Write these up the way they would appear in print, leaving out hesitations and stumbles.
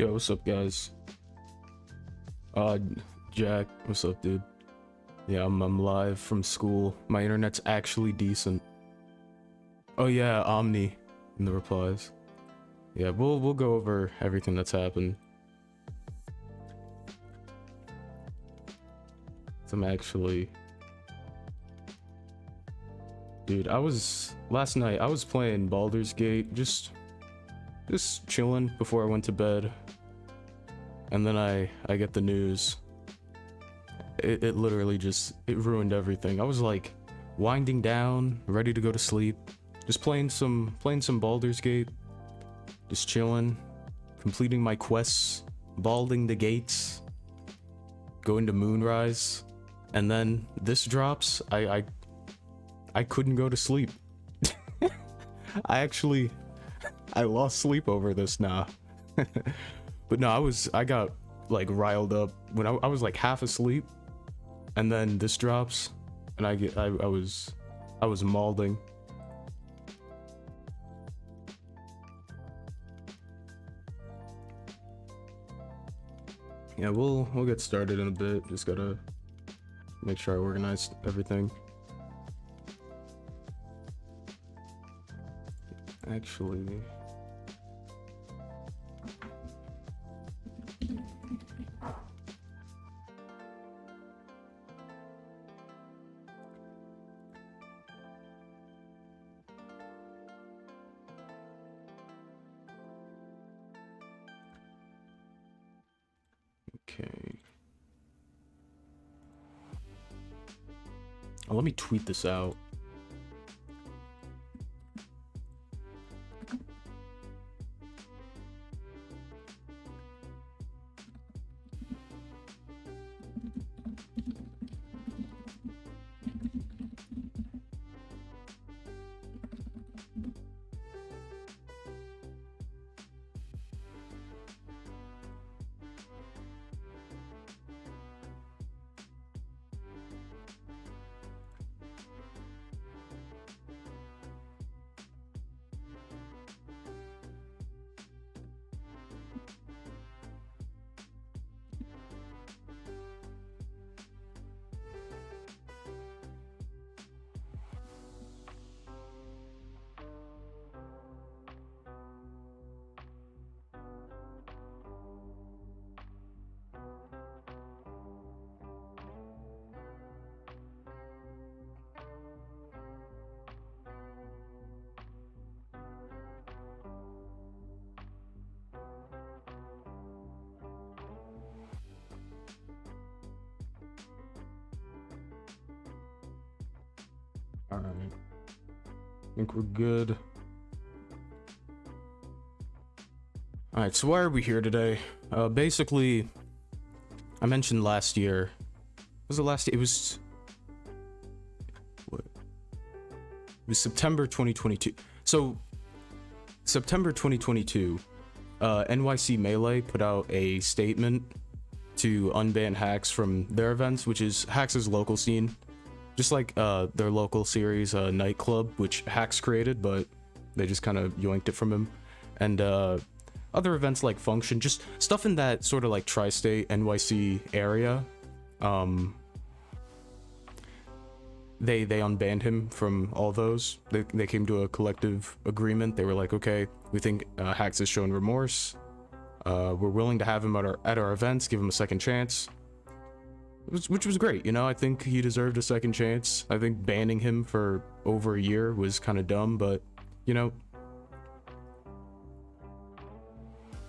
Yo, what's up, guys? Uh, Jack, what's up, dude? Yeah, I'm live from school. My internet's actually decent. Oh yeah, Omni in the replies. Yeah, we'll go over everything that's happened. I'm actually, dude. Last night. I was playing Baldur's Gate, just chilling before I went to bed, and then I get the news. It literally it ruined everything. I was like winding down, ready to go to sleep, just playing some Baldur's Gate, just chilling, completing my quests, balding the gates, going to Moonrise, and then this drops. I couldn't go to sleep. I lost sleep over this now. But no, I got like riled up when I was like half asleep, and then this drops, and I was mauling. Yeah, we'll get started in a bit. Just gotta make sure I organize everything. Actually, okay. Oh, let me tweet this out. Alright, I think we're good. Alright, so why are we here today? Basically, I mentioned last year. Was it last year? It was... what? It was September 2022. So, September 2022, NYC Melee put out a statement to unban hacks from their events, which is Hacks' local scene. Just like their local series, Nightclub, which Hacks created, but they just kind of yoinked it from him. And other events like Function, just stuff in that sort of like tri-state NYC area. They unbanned him from all those. They came to a collective agreement. They were like, okay, we think Hacks has shown remorse. We're willing to have him at our events, give him a second chance. Which was great, you know. I think he deserved a second chance. I think banning him for over a year was kind of dumb, but you know,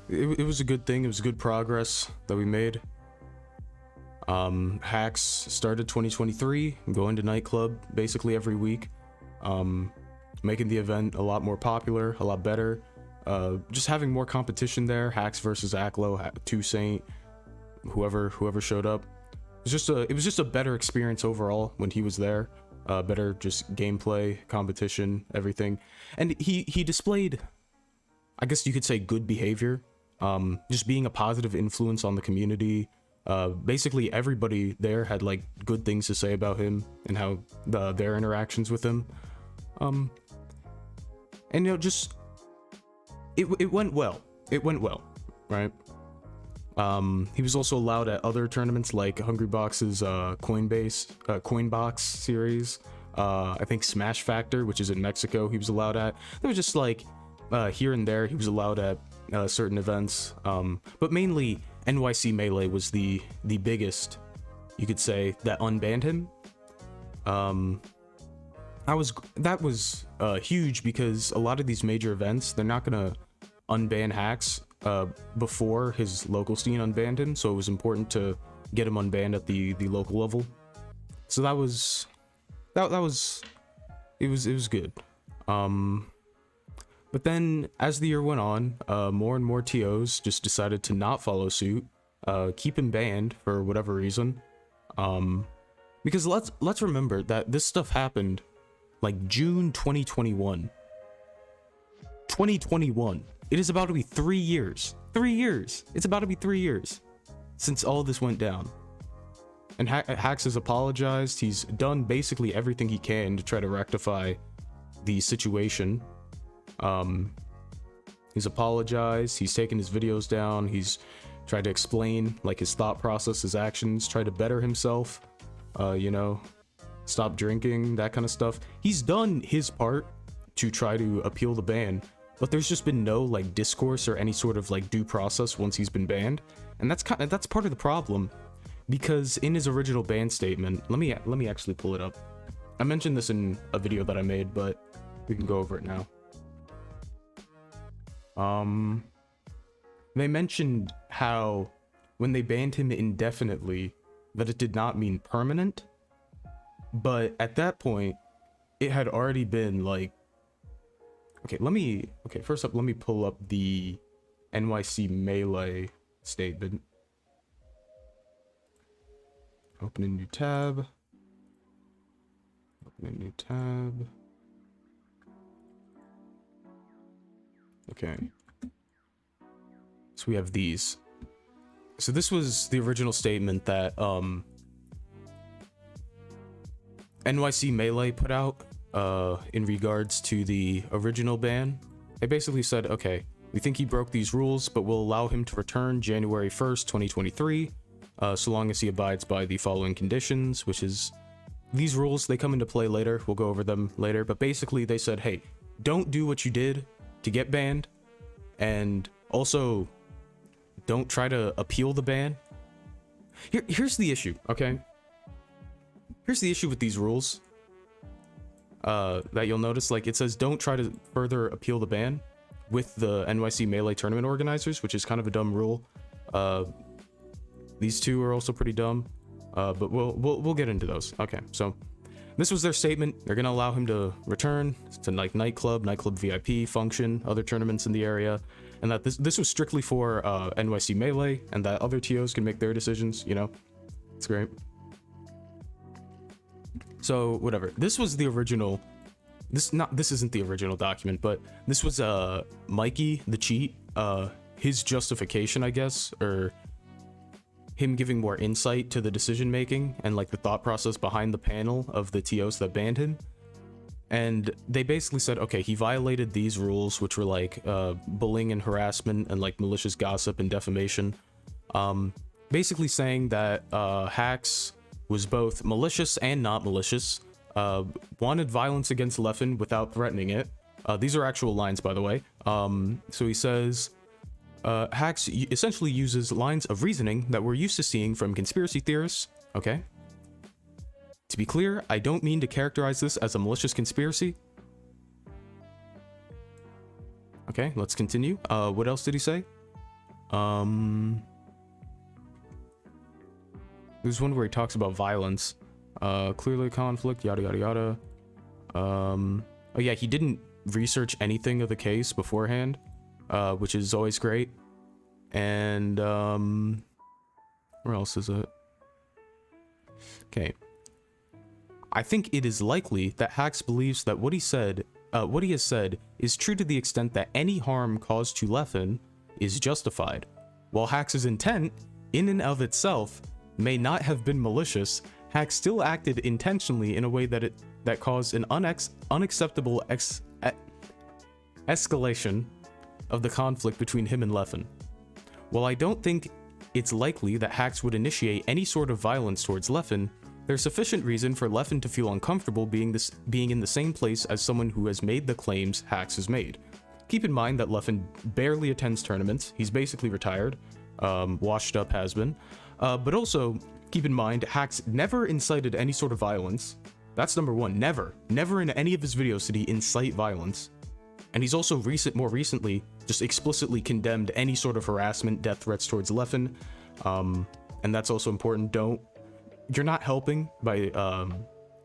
it was a good thing. It was good progress that we made. Hacks started 2023, going to Nightclub basically every week, making the event a lot more popular, a lot better, just having more competition there. Hacks versus Aklo, 2Saint, whoever showed up. It was just a better experience overall when he was there. Better just gameplay, competition, everything. And he displayed, I guess you could say, good behavior. Just being a positive influence on the community. Basically everybody there had like good things to say about him and how their interactions with him. And you know, just it went well. It went well, right? He was also allowed at other tournaments like Hungrybox's Coinbox series. I think Smash Factor, which is in Mexico, he was allowed at. There was just like here and there he was allowed at certain events. But mainly NYC Melee was the biggest, you could say, that unbanned him. That was huge because a lot of these major events, they're not gonna unban hacks before his local scene unbanned him, so it was important to get him unbanned at the local level. So that was it was good. But then as the year went on, more and more TOs just decided to not follow suit, keep him banned for whatever reason. Because let's remember that this stuff happened like June 2021. 2021. It is about to be 3 years. 3 years. It's about to be 3 years since all this went down. And Hax has apologized. He's done basically everything he can to try to rectify the situation. He's apologized. He's taken his videos down. He's tried to explain like his thought process, his actions, try to better himself. You know, stop drinking, that kind of stuff. He's done his part to try to appeal the ban, but there's just been no like discourse or any sort of like due process once he's been banned. And that's part of the problem, because in his original ban statement, let me actually pull it up. I mentioned this in a video that I made, but we can go over it now. They mentioned how when they banned him indefinitely, that it did not mean permanent, but at that point it had already been like, first up, let me pull up the NYC Melee statement. Open a new tab. Okay, so we have these. So this was the original statement that NYC Melee put out in regards to the original ban. They basically said, okay, we think he broke these rules, but we'll allow him to return January 1st, 2023, so long as he abides by the following conditions, which is these rules. They come into play later. We'll go over them later. But basically they said, hey, don't do what you did to get banned, and also don't try to appeal the ban. Here's the issue, okay? Here's the issue with these rules that you'll notice. Like, it says don't try to further appeal the ban with the NYC Melee tournament organizers, which is kind of a dumb rule. These two are also pretty dumb, but we'll get into those. Okay, so this was their statement. They're gonna allow him to return to like nightclub VIP, function, other tournaments in the area, and that this was strictly for NYC Melee, and that other TOs can make their decisions. You know, it's great. So whatever. This was the original. This isn't the original document, but this was Mikey the Cheat, his justification, I guess, or him giving more insight to the decision making and like the thought process behind the panel of the TOs that banned him. And they basically said, okay, he violated these rules, which were like bullying and harassment and like malicious gossip and defamation. Basically saying that Hax was both malicious and not malicious, wanted violence against Leffen without threatening it. These are actual lines, by the way. So he says, Hax essentially uses lines of reasoning that we're used to seeing from conspiracy theorists. Okay. To be clear, I don't mean to characterize this as a malicious conspiracy. Okay, let's continue. What else did he say? There's one where he talks about violence. Clearly conflict, yada yada yada. Oh yeah, he didn't research anything of the case beforehand, which is always great. And where else is it? Okay. I think it is likely that Hax believes that what he has said is true to the extent that any harm caused to Leffen is justified. While Hax's intent, in and of itself, may not have been malicious, Hax still acted intentionally in a way that caused an unacceptable escalation of the conflict between him and Leffen. While I don't think it's likely that Hax would initiate any sort of violence towards Leffen, there's sufficient reason for Leffen to feel uncomfortable being in the same place as someone who has made the claims Hax has made. Keep in mind that Leffen barely attends tournaments. He's basically retired, washed up has been. But also, keep in mind, Hax never incited any sort of violence. That's number one, never. Never in any of his videos did he incite violence. And he's also more recently just explicitly condemned any sort of harassment, death threats towards Leffen. And that's also important. You're not helping by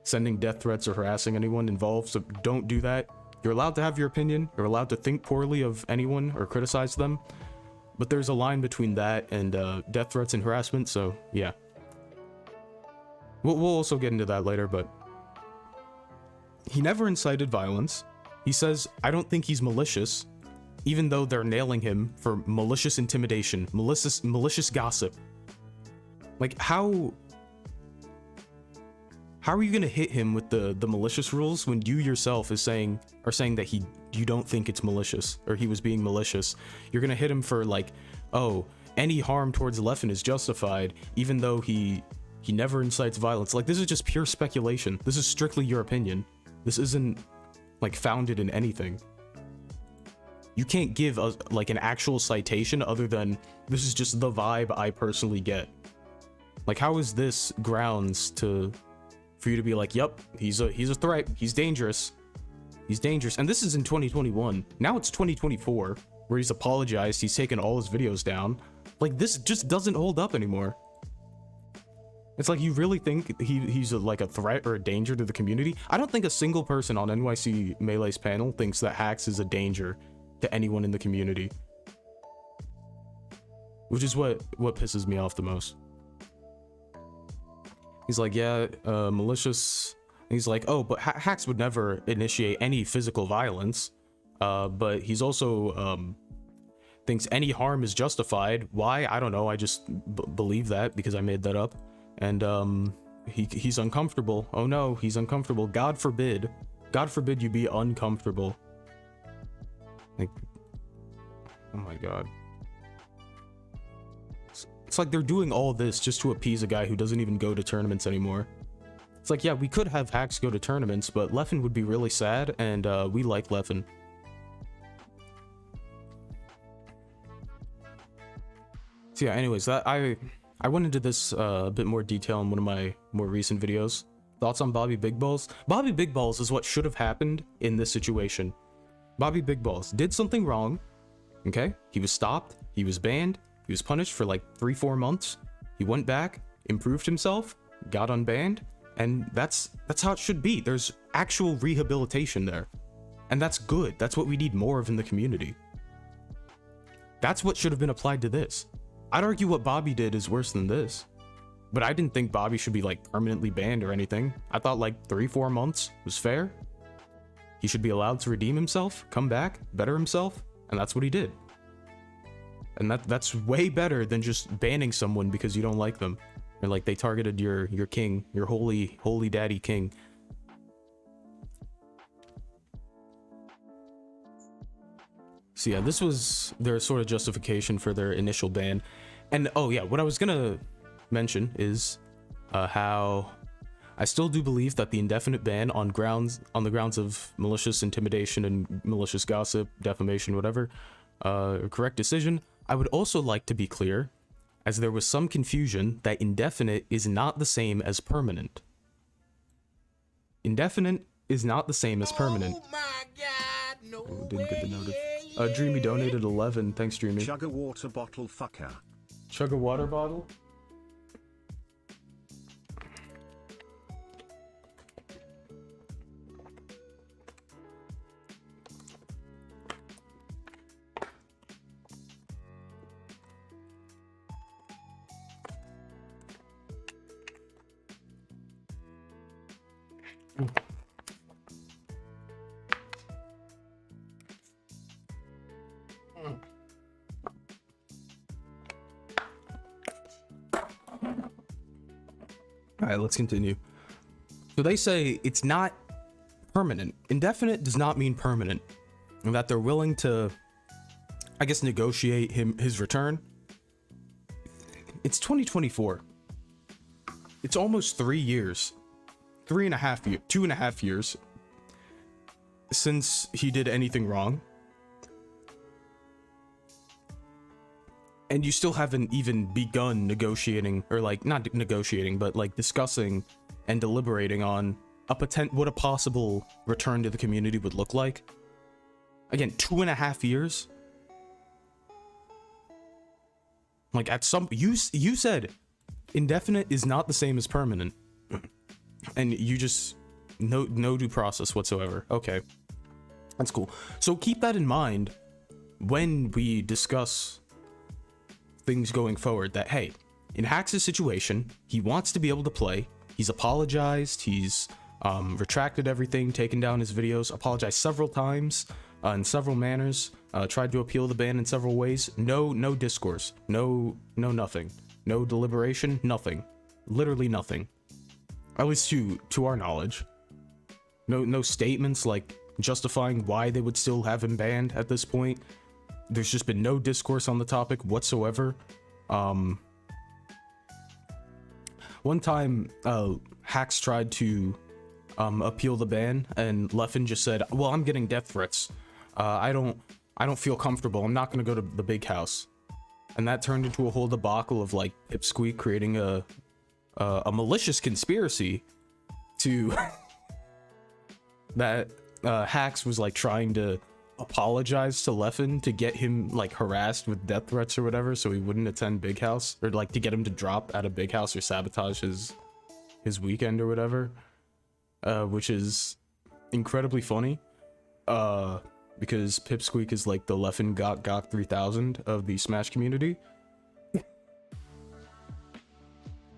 sending death threats or harassing anyone involved, so don't do that. You're allowed to have your opinion, you're allowed to think poorly of anyone or criticize them, but there's a line between that and death threats and harassment, so yeah. We'll also get into that later, but he never incited violence. He says, I don't think he's malicious, even though they're nailing him for malicious intimidation, malicious gossip. Like, how are you gonna hit him with the malicious rules when you yourself are saying that you don't think it's malicious, or he was being malicious? You're gonna hit him for like, oh, any harm towards Leffen is justified, even though he never incites violence. Like, this is just pure speculation. This is strictly your opinion. This isn't like founded in anything. You can't give like an actual citation other than this is just the vibe I personally get. Like, how is this grounds for you to be like, yep, he's a threat, he's dangerous, and this is in 2021. Now it's 2024, where he's apologized, he's taken all his videos down. Like, this just doesn't hold up anymore. It's like, you really think he's like a threat or a danger to the community? I don't think a single person on NYC Melee's panel thinks that Hax is a danger to anyone in the community, which is what pisses me off the most. He's like, yeah, malicious. He's like, oh, but Hax would never initiate any physical violence. But he's also thinks any harm is justified. Why? I don't know. I just believe that because I made that up. And he's uncomfortable. Oh no, he's uncomfortable. God forbid you be uncomfortable. Like, oh my god. It's like they're doing all this just to appease a guy who doesn't even go to tournaments anymore. It's like, yeah, we could have Hax go to tournaments, but Leffen would be really sad, and we like Leffen. So yeah, anyways, that I went into this a bit more detail in one of my more recent videos. Thoughts on Bobby Big Balls? Bobby Big Balls is what should have happened in this situation. Bobby Big Balls did something wrong, okay? He was stopped, he was banned, he was punished for like 3-4 months. He went back, improved himself, got unbanned, and that's how it should be. There's actual rehabilitation there. And that's good. That's what we need more of in the community. That's what should have been applied to this. I'd argue what Bobby did is worse than this. But I didn't think Bobby should be like permanently banned or anything. I thought like 3-4 months was fair. He should be allowed to redeem himself, come back, better himself, and that's what he did. And that's way better than just banning someone because you don't like them. Or like they targeted your king, your holy daddy king. So yeah, this was their sort of justification for their initial ban. And oh yeah, what I was gonna mention is how I still do believe that the indefinite ban on the grounds of malicious intimidation and malicious gossip, defamation, whatever, correct decision. I would also like to be clear, as there was some confusion, that indefinite is not the same as permanent. Indefinite is not the same as permanent. Oh my god, no oh, didn't get the notice. way. Dreamy donated 11. Thanks, Dreamy. Chug a water bottle, fucker. Chug a water bottle? Alright, let's continue. So they say it's not permanent. Indefinite does not mean permanent. And that they're willing to, I guess, negotiate his return. It's 2024. It's almost 3 years. 2.5 years since he did anything wrong. And you still haven't even begun negotiating, or like, not negotiating, but like discussing and deliberating on what a possible return to the community would look like. Again, 2.5 years. Like at some, you said indefinite is not the same as permanent, and you just no due process whatsoever. Okay, that's cool. So keep that in mind when we discuss things going forward, that hey, in Hax's situation, he wants to be able to play. He's apologized, he's retracted everything, taken down his videos, apologized several times in several manners, tried to appeal the ban in several ways. No discourse, no nothing, no deliberation, nothing, literally nothing, at least to our knowledge. No statements like justifying why they would still have him banned at this point. There's just been no discourse on the topic whatsoever. One time, Hax tried to appeal the ban, and Leffen just said, "Well, I'm getting death threats. I don't feel comfortable. I'm not gonna go to the big house." And that turned into a whole debacle of like Pipsqueak creating a malicious conspiracy to that Hax was like trying to apologize to Leffen to get him like harassed with death threats or whatever, so he wouldn't attend big house, or like to get him to drop at a big house or sabotage his weekend or whatever, which is incredibly funny, because Pipsqueak is like the Leffen Gok 3000 of the Smash community.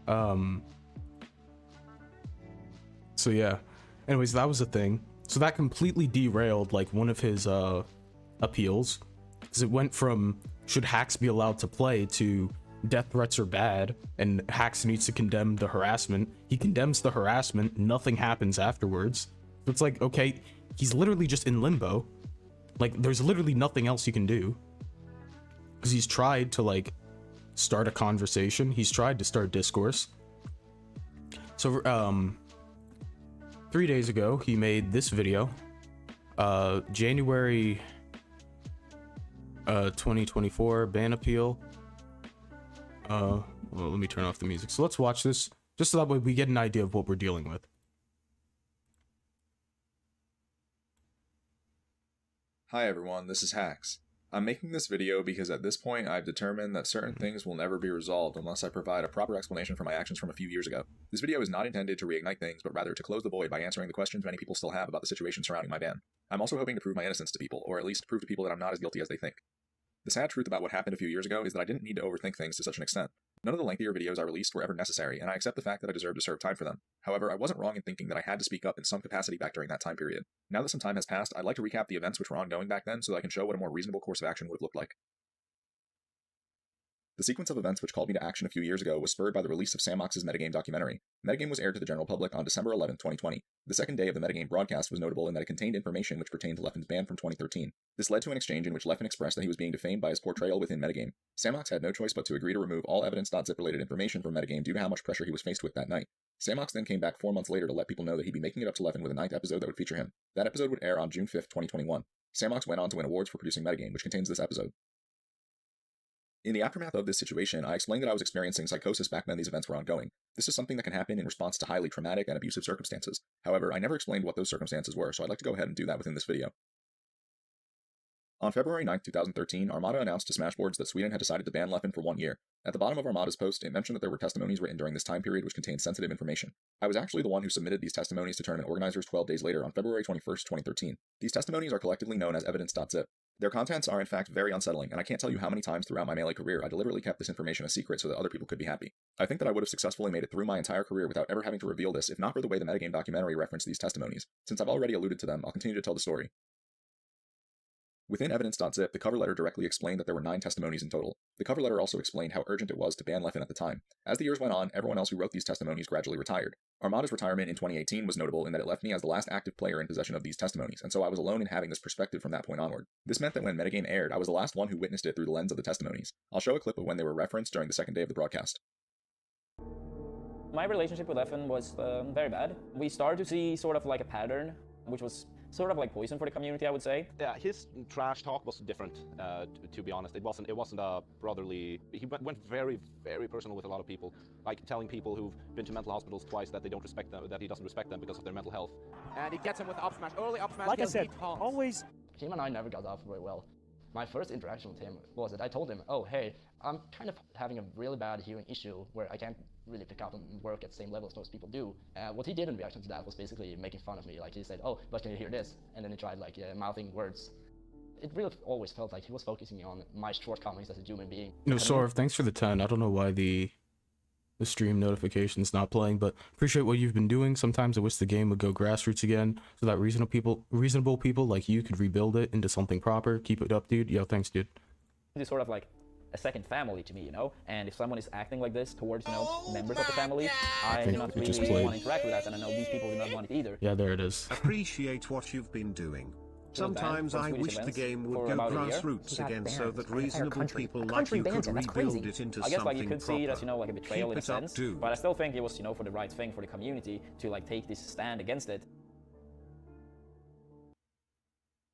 So yeah, anyways, that was a thing. So that completely derailed like one of his appeals, because it went from should Hax be allowed to play to death threats are bad and Hax needs to condemn the harassment. He condemns the harassment, nothing happens afterwards. So it's like, okay, he's literally just in limbo. Like there's literally nothing else you can do, because he's tried to like start a conversation, he's tried to start discourse. So 3 days ago, he made this video, January 2024 ban appeal. Well, let me turn off the music. So let's watch this, just so that way we get an idea of what we're dealing with. Hi everyone, this is Hax. I'm making this video because at this point I've determined that certain things will never be resolved unless I provide a proper explanation for my actions from a few years ago. This video is not intended to reignite things, but rather to close the void by answering the questions many people still have about the situation surrounding my ban. I'm also hoping to prove my innocence to people, or at least prove to people that I'm not as guilty as they think. The sad truth about what happened a few years ago is that I didn't need to overthink things to such an extent. None of the lengthier videos I released were ever necessary, and I accept the fact that I deserve to serve time for them. However, I wasn't wrong in thinking that I had to speak up in some capacity back during that time period. Now that some time has passed, I'd like to recap the events which were ongoing back then so that I can show what a more reasonable course of action would have looked like. The sequence of events which called me to action a few years ago was spurred by the release of Samox's Metagame documentary. Metagame was aired to the general public on December 11, 2020. The second day of the Metagame broadcast was notable in that it contained information which pertained to Leffen's ban from 2013. This led to an exchange in which Leffen expressed that he was being defamed by his portrayal within Metagame. Samox had no choice but to agree to remove all evidence.zip related information from Metagame due to how much pressure he was faced with that night. Samox then came back 4 months later to let people know that he'd be making it up to Leffen with a 9th episode that would feature him. That episode would air on June 5, 2021. Samox went on to win awards for producing Metagame, which contains this episode. In the aftermath of this situation, I explained that I was experiencing psychosis back when these events were ongoing. This is something that can happen in response to highly traumatic and abusive circumstances. However, I never explained what those circumstances were, so I'd like to go ahead and do that within this video. On February 9, 2013, Armada announced to Smashboards that Sweden had decided to ban Leffen for 1 year. At the bottom of Armada's post, it mentioned that there were testimonies written during this time period which contained sensitive information. I was actually the one who submitted these testimonies to tournament organizers 12 days later on February 21, 2013. These testimonies are collectively known as evidence.zip. Their contents are in fact very unsettling, and I can't tell you how many times throughout my Melee career I deliberately kept this information a secret so that other people could be happy. I think that I would have successfully made it through my entire career without ever having to reveal this if not for the way the Metagame documentary referenced these testimonies. Since I've already alluded to them, I'll continue to tell the story. Within evidence.zip, the cover letter directly explained that there were 9 testimonies in total. The cover letter also explained how urgent it was to ban Leffen at the time. As the years went on, everyone else who wrote these testimonies gradually retired. Armada's retirement in 2018 was notable in that it left me as the last active player in possession of these testimonies, and so I was alone in having this perspective from that point onward. This meant that when Metagame aired, I was the last one who witnessed it through the lens of the testimonies. I'll show a clip of when they were referenced during the second day of the broadcast. My relationship with Leffen was very bad. We started to see sort of like a pattern, which was sort of like poison for the community, I would say. Yeah, his trash talk was different, to be honest. It wasn't a brotherly. He went very, very personal with a lot of people, like telling people who've been to mental hospitals twice that they don't respect them, that he doesn't respect them because of their mental health. And he gets him with the up smash. Early up smash. Like I said, always. Him and I never got off very well. My first interaction with him was that I told him, oh, hey, I'm kind of having a really bad hearing issue where I can't really pick up and work at the same level as most people do. What he did in reaction to that was basically making fun of me. Like he said, oh, but can you hear this? And then he tried like mouthing words. It really always felt like he was focusing on my shortcomings as a human being. No, Sorv, thanks for the 10. I don't know why the stream notification's not playing, but appreciate what you've been doing. Sometimes I wish the game would go grassroots again so that reasonable people like you could rebuild it into something proper. Keep it up, dude. Yo, thanks, dude. It's sort of like a second family to me, you know? And if someone is acting like this towards, you know, members of the family, I do not really want to interact with that, and I know these people do not want it either. Yeah, there it is. Appreciate what you've been doing. Sometimes I wish the game would go grassroots again so that reasonable people like you could rebuild it into something proper. I guess like you could see it as, you know, like a betrayal in a Keep it up, sense, dude. but I still think it was, you know, for the right thing for the community to like take this stand against it.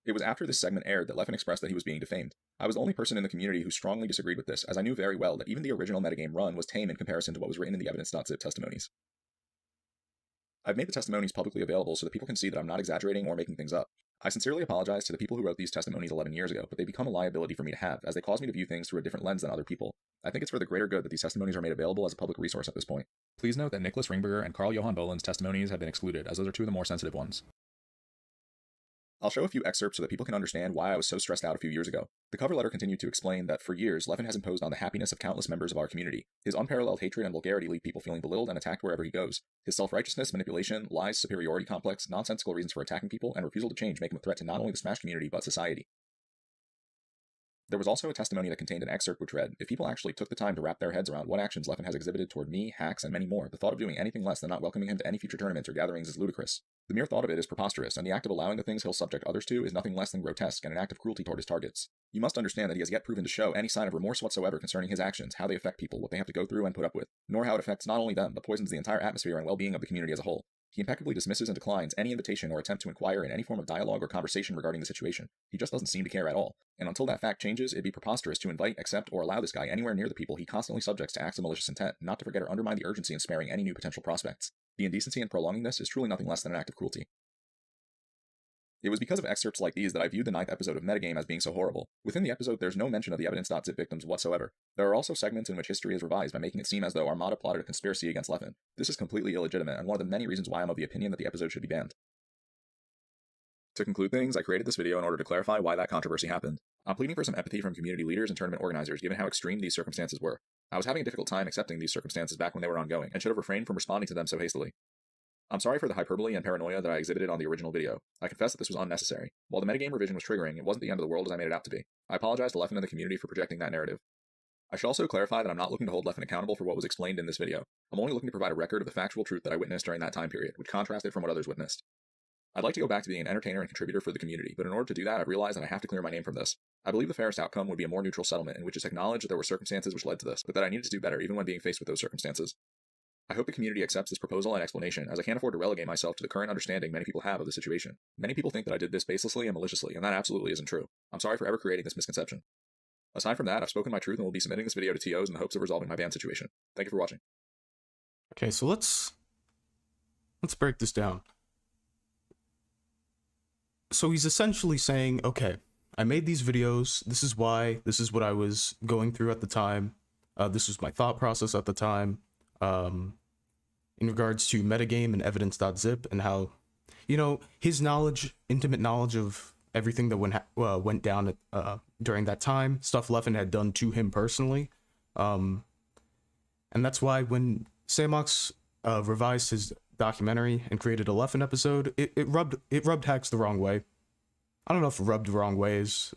It was after this segment aired that Leffen expressed that he was being defamed. I was the only person in the community who strongly disagreed with this, as I knew very well that even the original metagame run was tame in comparison to what was written in the evidence.zip testimonies. I've made the testimonies publicly available so that people can see that I'm not exaggerating or making things up. I sincerely apologize to the people who wrote these testimonies 11 years ago, but they become a liability for me to have, as they cause me to view things through a different lens than other people. I think it's for the greater good that these testimonies are made available as a public resource at this point. Please note that Nicholas Ringberger and Carl Johan Boland's testimonies have been excluded, as those are 2 of the more sensitive ones. I'll show a few excerpts so that people can understand why I was so stressed out a few years ago. The cover letter continued to explain that for years, Leffen has imposed on the happiness of countless members of our community. His unparalleled hatred and vulgarity leave people feeling belittled and attacked wherever he goes. His self-righteousness, manipulation, lies, superiority complex, nonsensical reasons for attacking people, and refusal to change make him a threat to not only the Smash community, but society. There was also a testimony that contained an excerpt which read, if people actually took the time to wrap their heads around what actions Leffen has exhibited toward me, Hacks, and many more, the thought of doing anything less than not welcoming him to any future tournaments or gatherings is ludicrous. The mere thought of it is preposterous, and the act of allowing the things he'll subject others to is nothing less than grotesque and an act of cruelty toward his targets. You must understand that he has yet proven to show any sign of remorse whatsoever concerning his actions, how they affect people, what they have to go through and put up with, nor how it affects not only them, but poisons the entire atmosphere and well-being of the community as a whole. He impeccably dismisses and declines any invitation or attempt to inquire in any form of dialogue or conversation regarding the situation. He just doesn't seem to care at all. And until that fact changes, it'd be preposterous to invite, accept, or allow this guy anywhere near the people he constantly subjects to acts of malicious intent, not to forget or undermine the urgency in sparing any new potential prospects. The indecency in prolonging this is truly nothing less than an act of cruelty. It was because of excerpts like these that I viewed the 9th episode of Metagame as being so horrible. Within the episode, there's no mention of the evidence.zip victims whatsoever. There are also segments in which history is revised by making it seem as though Armada plotted a conspiracy against Leffen. This is completely illegitimate, and one of the many reasons why I'm of the opinion that the episode should be banned. To conclude things, I created this video in order to clarify why that controversy happened. I'm pleading for some empathy from community leaders and tournament organizers given how extreme these circumstances were. I was having a difficult time accepting these circumstances back when they were ongoing, and should have refrained from responding to them so hastily. I'm sorry for the hyperbole and paranoia that I exhibited on the original video. I confess that this was unnecessary. While the metagame revision was triggering, it wasn't the end of the world as I made it out to be. I apologize to Leffen and the community for projecting that narrative. I should also clarify that I'm not looking to hold Leffen accountable for what was explained in this video. I'm only looking to provide a record of the factual truth that I witnessed during that time period, which contrasted from what others witnessed. I'd like to go back to being an entertainer and contributor for the community, but in order to do that, I've realized that I have to clear my name from this. I believe the fairest outcome would be a more neutral settlement in which it's acknowledged that there were circumstances which led to this, but that I needed to do better even when being faced with those circumstances. I hope the community accepts this proposal and explanation, as I can't afford to relegate myself to the current understanding many people have of the situation. Many people think that I did this baselessly and maliciously, and that absolutely isn't true. I'm sorry for ever creating this misconception. Aside from that, I've spoken my truth and will be submitting this video to TOs in the hopes of resolving my ban situation. Thank you for watching. Okay, so let's break this down. So he's essentially saying, okay, I made these videos, this is why, this is what I was going through at the time, this was my thought process at the time, in regards to metagame and evidence.zip and how, you know, his knowledge, intimate knowledge of everything that went down during that time, stuff Leffen had done to him personally. And that's why when Samox revised his documentary and created a Leffen episode, it rubbed Hacks the wrong way. I don't know if rubbed the wrong way is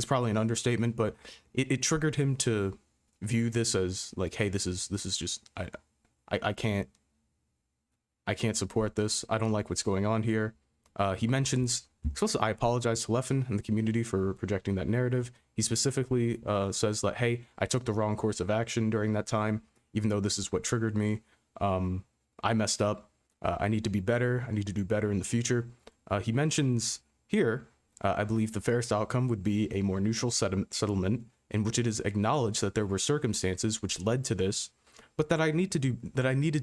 probably an understatement, but it triggered him to view this as like, hey, this is just I can't support this. I don't like what's going on here. He mentions, I apologize to Leffen and the community for projecting that narrative. He specifically says that, hey, I took the wrong course of action during that time, even though this is what triggered me. I messed up. I need to be better. I need to do better in the future. He mentions here, I believe the fairest outcome would be a more neutral settlement in which it is acknowledged that there were circumstances which led to this, but that I needed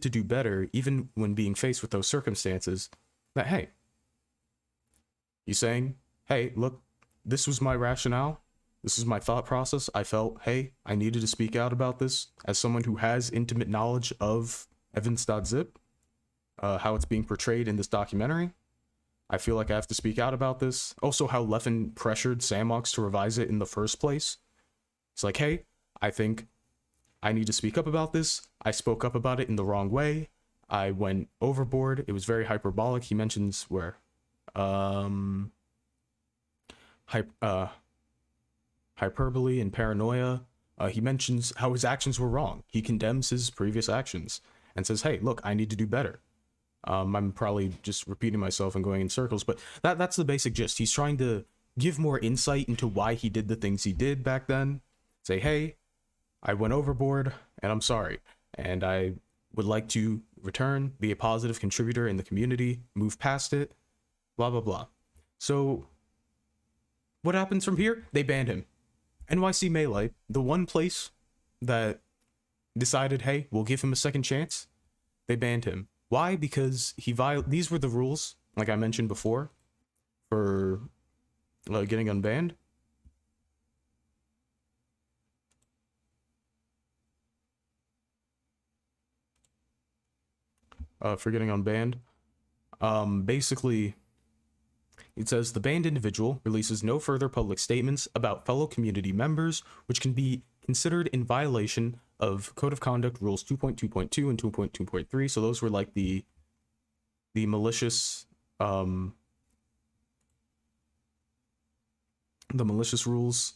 to do better even when being faced with those circumstances. That, hey, he's saying, hey, look, this was my rationale. This is my thought process. I felt, hey, I needed to speak out about this as someone who has intimate knowledge of evidence.zip, how it's being portrayed in this documentary. I feel like I have to speak out about this. Also, how Leffen pressured Samox to revise it in the first place. It's like, hey, I think I need to speak up about this. I spoke up about it in the wrong way. I went overboard. It was very hyperbolic. He mentions where hyperbole and paranoia. He mentions how his actions were wrong. He condemns his previous actions and says, hey, look, I need to do better. I'm probably just repeating myself and going in circles, but that's the basic gist. He's trying to give more insight into why he did the things he did back then. Say, hey, I went overboard and I'm sorry. And I would like to return, be a positive contributor in the community, move past it, blah, blah, blah. So what happens from here? They banned him. NYC Melee, the one place that decided, hey, we'll give him a second chance, they banned him. Why? Because these were the rules, like I mentioned before, for getting unbanned. For getting unbanned. Basically, it says the banned individual releases no further public statements about fellow community members, which can be considered in violation of Code of Conduct Rules 2.2.2 and 2.2.3. So those were like the malicious rules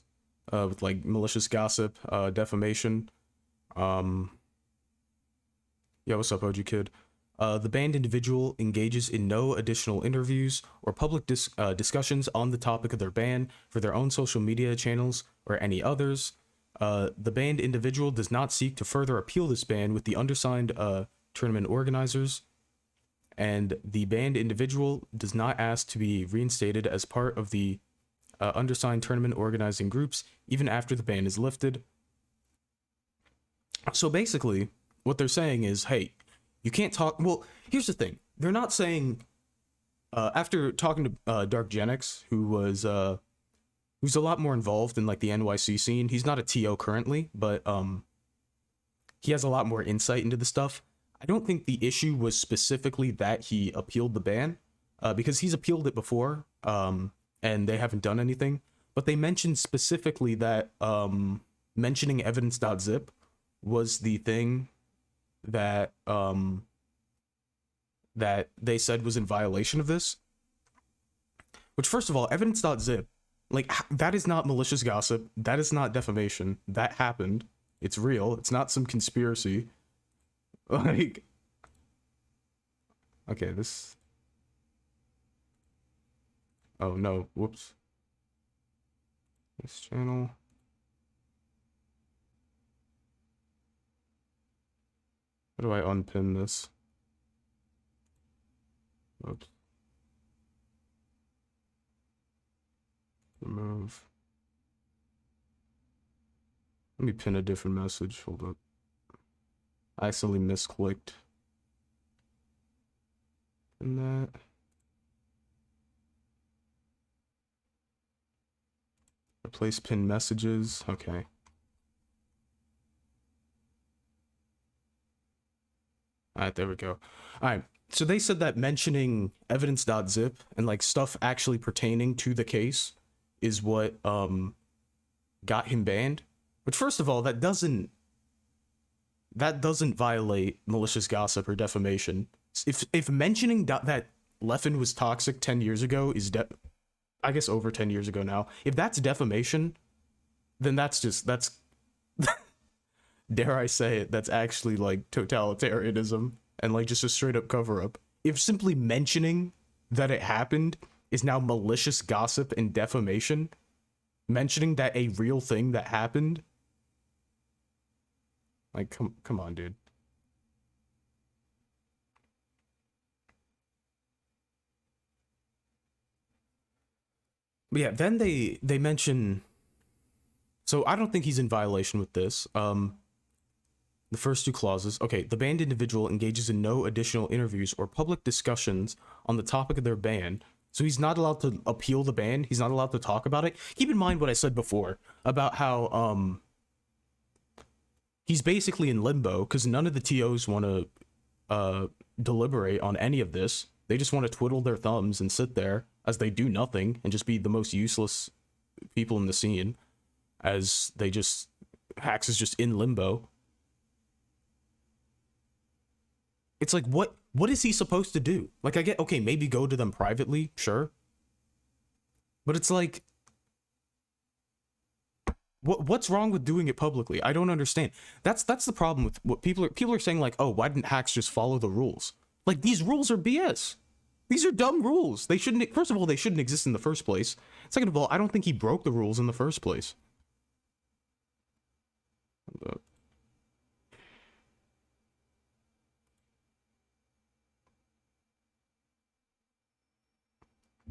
with like malicious gossip, defamation. Yeah, what's up, OG Kid? The banned individual engages in no additional interviews or public discussions on the topic of their ban for their own social media channels or any others. The banned individual does not seek to further appeal this ban with the undersigned tournament organizers, and the banned individual does not ask to be reinstated as part of the undersigned tournament organizing groups even after the ban is lifted. So basically, what they're saying is, hey, you can't talk. Well, here's the thing. They're not saying, after talking to Dark Genix, who's a lot more involved in like the NYC scene. He's not a TO currently, but he has a lot more insight into the stuff. I don't think the issue was specifically that he appealed the ban, because he's appealed it before, and they haven't done anything. But they mentioned specifically that mentioning evidence.zip was the thing that that they said was in violation of this. Which, first of all, evidence.zip, like, that is not malicious gossip. That is not defamation. That happened. It's real. It's not some conspiracy. Like, okay, this... Oh, no. Whoops. This channel... How do I unpin this? Oops. Remove. Let me pin a different message. Hold up. I accidentally misclicked. Pin that. Replace pin messages. Okay. Alright, there we go. Alright, so they said that mentioning evidence.zip and like stuff actually pertaining to the case is what got him banned. But first of all, that doesn't violate malicious gossip or defamation. If mentioning that Leffen was toxic 10 years ago is I guess over 10 years ago now. If that's defamation, then that's dare I say it, that's actually like totalitarianism and like just a straight up cover up. If simply mentioning that it happened is now malicious gossip and defamation, mentioning that a real thing that happened, like come on, dude. But yeah, then they mention, so I don't think he's in violation with this. The first two clauses. Okay, the banned individual engages in no additional interviews or public discussions on the topic of their ban. So he's not allowed to appeal the ban. He's not allowed to talk about it. Keep in mind what I said before about how he's basically in limbo because none of the TOs want to deliberate on any of this. They just want to twiddle their thumbs and sit there as they do nothing and just be the most useless people in the scene, as they just, Hax is just in limbo. It's like, what is he supposed to do? Like, I get, okay, maybe go to them privately, sure. But it's like, what's wrong with doing it publicly? I don't understand. That's the problem with what people are saying, like, oh, why didn't Hax just follow the rules? Like, these rules are BS. These are dumb rules. They shouldn't, first of all, they shouldn't exist in the first place. Second of all, I don't think he broke the rules in the first place.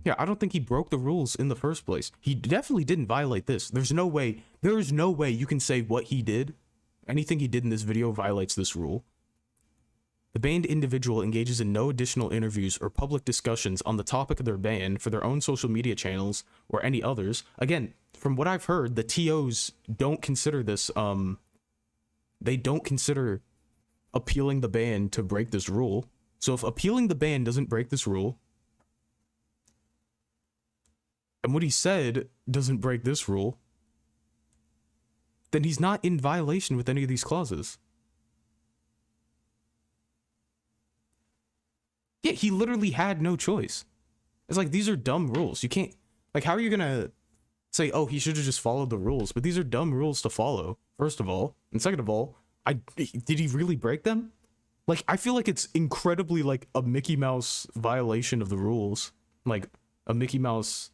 Yeah, I don't think he broke the rules in the first place. He definitely didn't violate this. There is no way you can say what he did, anything he did in this video violates this rule. The banned individual engages in no additional interviews or public discussions on the topic of their ban for their own social media channels or any others. Again, from what I've heard, the TOs don't consider this, they don't consider appealing the ban to break this rule. So if appealing the ban doesn't break this rule, and what he said doesn't break this rule, then he's not in violation with any of these clauses. Yeah, he literally had no choice. It's like, these are dumb rules. You can't, like, how are you gonna say, oh, he should have just followed the rules? But these are dumb rules to follow, first of all. And second of all, did he really break them? Like, I feel like it's incredibly, like, a Mickey Mouse violation of the rules. Like, a Mickey Mouse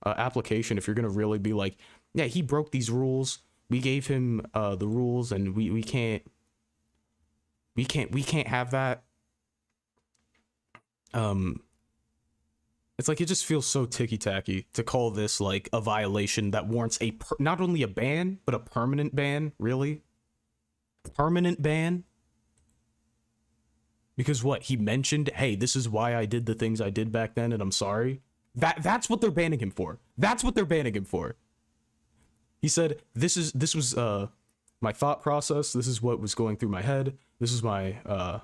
application, if you're gonna really be like, yeah, he broke these rules. We gave him the rules, and we can't have that. It's like, it just feels so ticky-tacky to call this like a violation that warrants a not only a ban but a permanent ban. Really, permanent ban? Because what, he mentioned, hey, this is why I did the things I did back then and I'm sorry. That's what they're banning him for. That's what they're banning him for. He said, this was my thought process. This is what was going through my head. This is my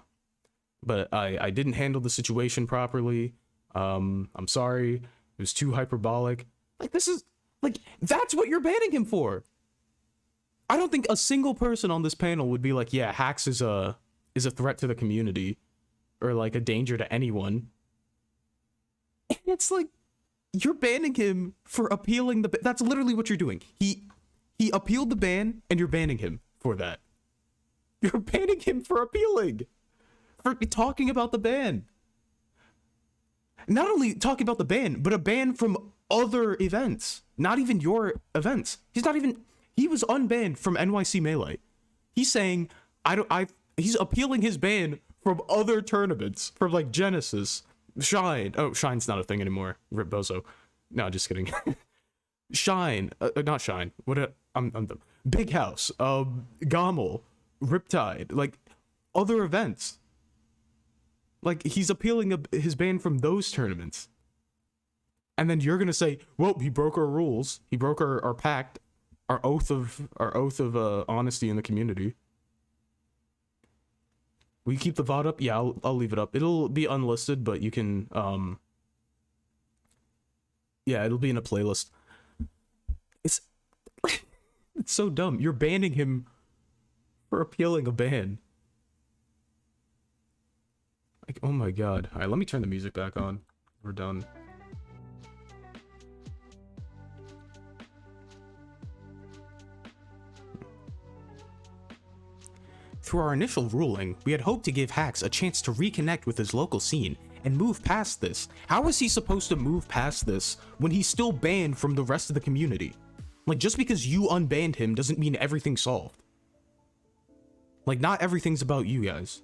but I didn't handle the situation properly. I'm sorry. It was too hyperbolic. Like, this is, like, that's what you're banning him for. I don't think a single person on this panel would be like, yeah, Hax is a threat to the community or like a danger to anyone. And it's like, you're banning him for appealing the ban. That's literally what you're doing. He appealed the ban and you're banning him for that. You're banning him for appealing. For talking about the ban. Not only talking about the ban, but a ban from other events. Not even your events. He was unbanned from NYC Melee. He's saying, he's appealing his ban from other tournaments. From like Genesis, Shine. Oh, Shine's not a thing anymore. Rip Bozo. No, just kidding. Shine. Not Shine. I'm the Big House. Gommel. Riptide. Like, other events. Like, he's appealing his ban from those tournaments. And then you're gonna say, well, he broke our rules. He broke our pact. Our oath of honesty in the community. Will you keep the VOD up? Yeah, I'll leave it up. It'll be unlisted, but you can, yeah, it'll be in a playlist. It's so dumb. You're banning him for appealing a ban. Like, oh my god. Alright, let me turn the music back on. We're done. Through our initial ruling, we had hoped to give Hax a chance to reconnect with his local scene and move past this. How is he supposed to move past this when he's still banned from the rest of the community? Like, just because you unbanned him doesn't mean everything's solved. Like, not everything's about you guys.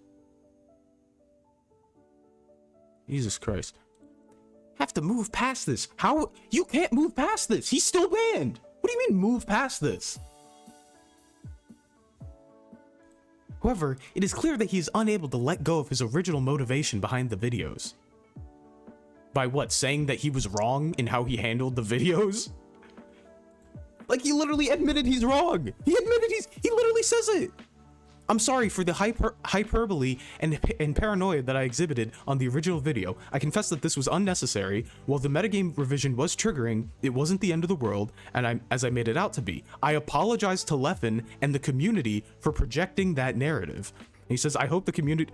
Jesus Christ. Have to move past this. How? You can't move past this. He's still banned. What do you mean move past this? However, it is clear that he is unable to let go of his original motivation behind the videos. By what? Saying that he was wrong in how he handled the videos? Like, he literally admitted he's wrong. He admitted he literally says it. I'm sorry for the hyperbole and paranoia that I exhibited on the original video. I confess that this was unnecessary. While the metagame revision was triggering, it wasn't the end of the world, and as I made it out to be. I apologize to Leffen and the community for projecting that narrative. And he says, I hope the community...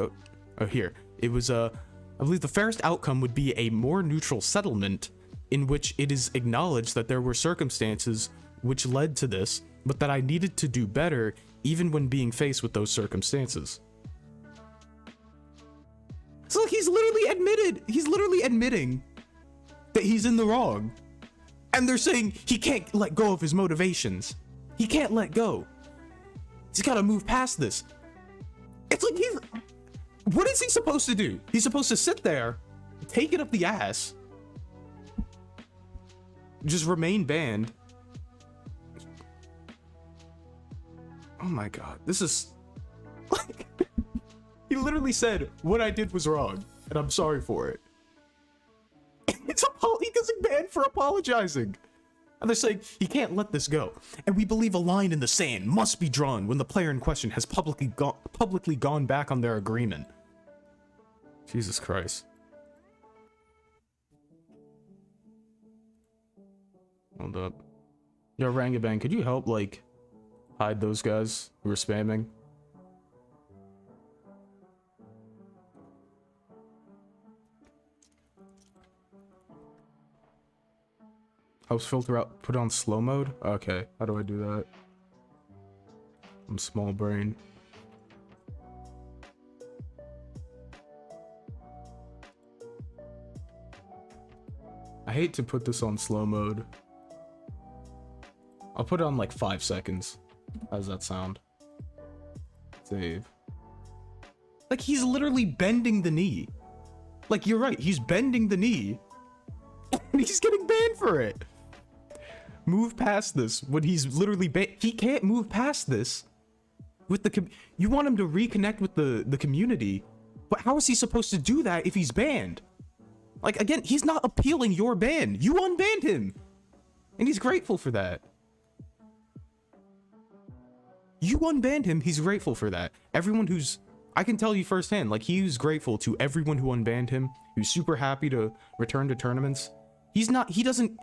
here. It was, I believe the fairest outcome would be a more neutral settlement in which it is acknowledged that there were circumstances which led to this, but that I needed to do better even when being faced with those circumstances. So like he's literally admitting that he's in the wrong. And they're saying he can't let go of his motivations. He can't let go. He's gotta move past this. It's like what is he supposed to do? He's supposed to sit there, take it up the ass, just remain banned. Oh my god, this is like he literally said what I did was wrong and I'm sorry for it. He doesn't ban for apologizing. And they're saying he can't let this go. And we believe a line in the sand must be drawn when the player in question has publicly gone back on their agreement. Jesus Christ. Hold up. Yo, Rangaban, could you help like hide those guys who are spamming? House filter out, put on slow mode? Okay, how do I do that? I'm small brain. I hate to put this on slow mode. I'll put it on like 5 seconds. How does that sound? Save. Like, he's literally bending the knee. Like, you're right, he's bending the knee. And he's getting banned for it. Move past this when he's literally banned. He can't move past this. With the you want him to reconnect with the community. But how is he supposed to do that if he's banned? Like, again, he's not appealing your ban. You unbanned him. And he's grateful for that. You unbanned him, he's grateful for that. Everyone who's... I can tell you firsthand, like, he's grateful to everyone who unbanned him. He's super happy to return to tournaments. He doesn't...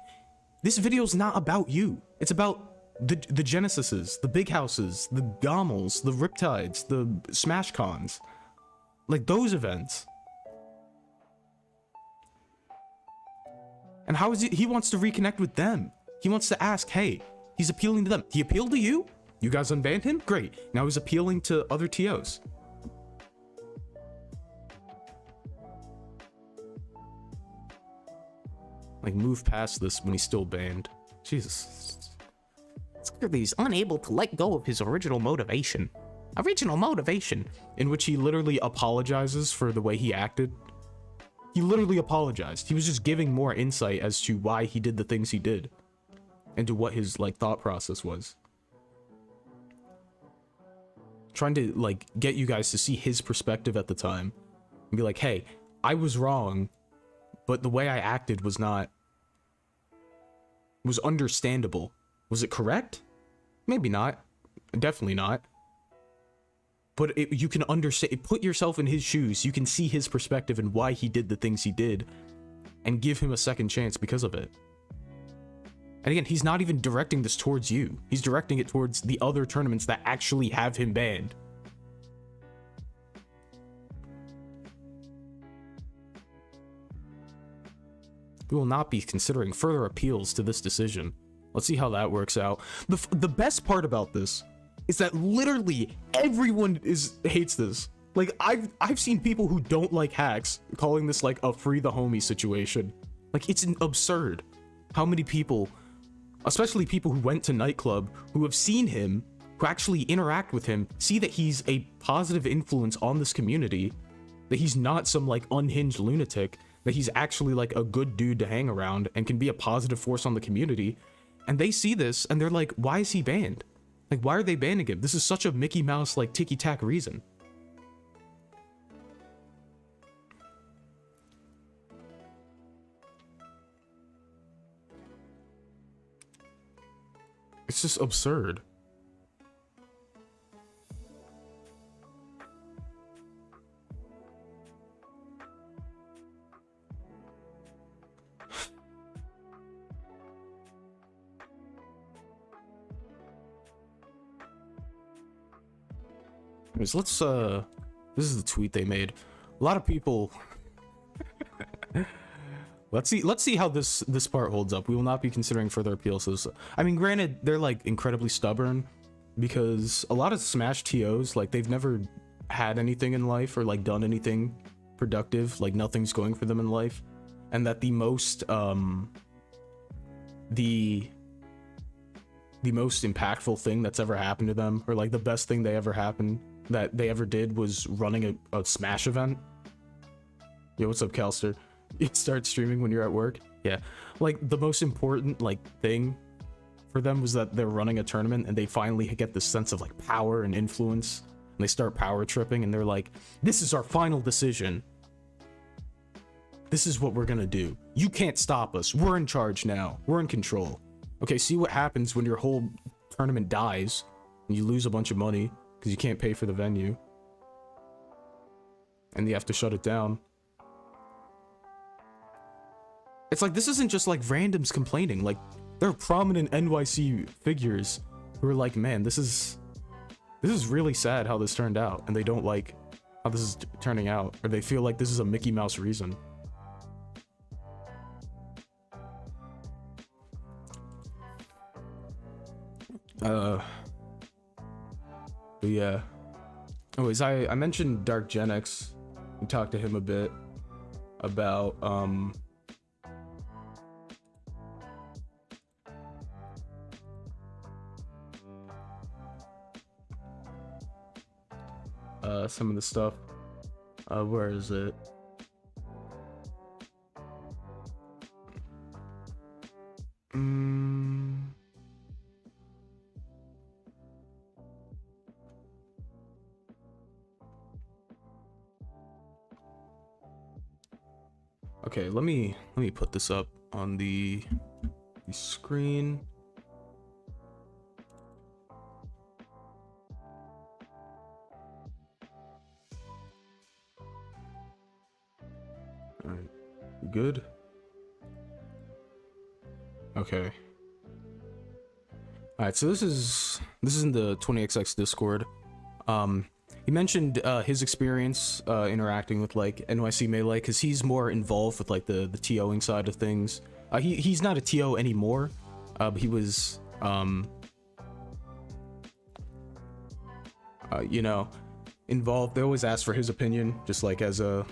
This video's not about you. It's about the Genesises, the Big Houses, the Gommels, the Riptides, the Smash Cons. Like, those events. And how is he wants to reconnect with them. He wants to ask, hey, he's appealing to them. He appealed to you? You guys unbanned him? Great. Now he's appealing to other TOs. Like, move past this when he's still banned. Jesus. It's clear that he's unable to let go of his original motivation. Original motivation? In which he literally apologizes for the way he acted. He literally apologized. He was just giving more insight as to why he did the things he did. And to what his, like, thought process was. Trying to, like, get you guys to see his perspective at the time. And be like, hey, I was wrong, but the way I acted was understandable. Was it correct? Maybe not. Definitely not. But you can understand, put yourself in his shoes, you can see his perspective and why he did the things he did, and give him a second chance because of it. And again, he's not even directing this towards you. He's directing it towards the other tournaments that actually have him banned. We will not be considering further appeals to this decision. Let's see how that works out. The best part about this is that literally everyone hates this. Like, I've seen people who don't like hacks calling this like a free the homie situation. Like, it's absurd how many people, especially people who went to nightclub, who have seen him, who actually interact with him, see that he's a positive influence on this community, that he's not some like unhinged lunatic, that he's actually like a good dude to hang around and can be a positive force on the community. And they see this and they're like, why is he banned? Like, why are they banning him? This is such a Mickey Mouse like ticky-tack reason. It's just absurd. Anyways, let's this is the tweet they made. A lot of people let's see how this part holds up. We will not be considering further appeals. So I mean, granted, they're like incredibly stubborn because a lot of Smash TOs, like, they've never had anything in life or like done anything productive, like nothing's going for them in life, and that the most impactful thing that's ever happened to them, or like the best thing they ever did was running a Smash event. Yo, what's up, Calster? You start streaming when you're at work? Yeah. Like, the most important like thing for them was that they're running a tournament and they finally get this sense of like power and influence, and they start power tripping and they're like, this is our final decision. This is what we're gonna do. You can't stop us. We're in charge now. We're in control. Okay, see what happens when your whole tournament dies and you lose a bunch of money because you can't pay for the venue and you have to shut it down. It's like, this isn't just like randoms complaining. Like, there are prominent NYC figures who are like, man, this is really sad how this turned out, and they don't like how this is turning out, or they feel like this is a Mickey Mouse reason. But yeah. Anyways, I mentioned Dark Gen X. We talked to him a bit about some of the stuff. Where is it? Okay, let me put this up on the screen. All right, good. Okay. All right, so this is in the 20XX Discord. He mentioned his experience interacting with like NYC Melee, because he's more involved with like the TOing side of things. He's not a TO anymore, but he was you know, involved. They always ask for his opinion, just like as a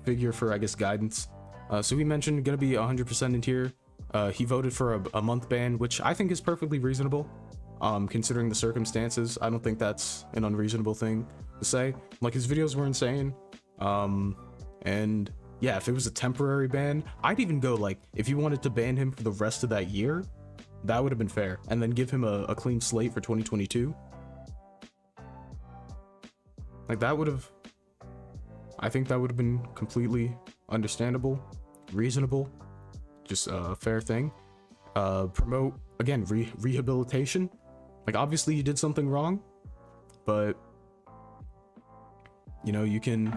figure for, I guess, guidance. So he mentioned gonna be 100% in tier. He voted for a month ban, which I think is perfectly reasonable. Considering the circumstances, I don't think that's an unreasonable thing to say. Like, his videos were insane. And yeah, if it was a temporary ban, I'd even go like, if you wanted to ban him for the rest of that year, that would have been fair. And then give him a clean slate for 2022. Like, that would have, I think that would have been completely understandable, reasonable, just a fair thing. Promote, again, rehabilitation. Like, obviously you did something wrong, but you know, you can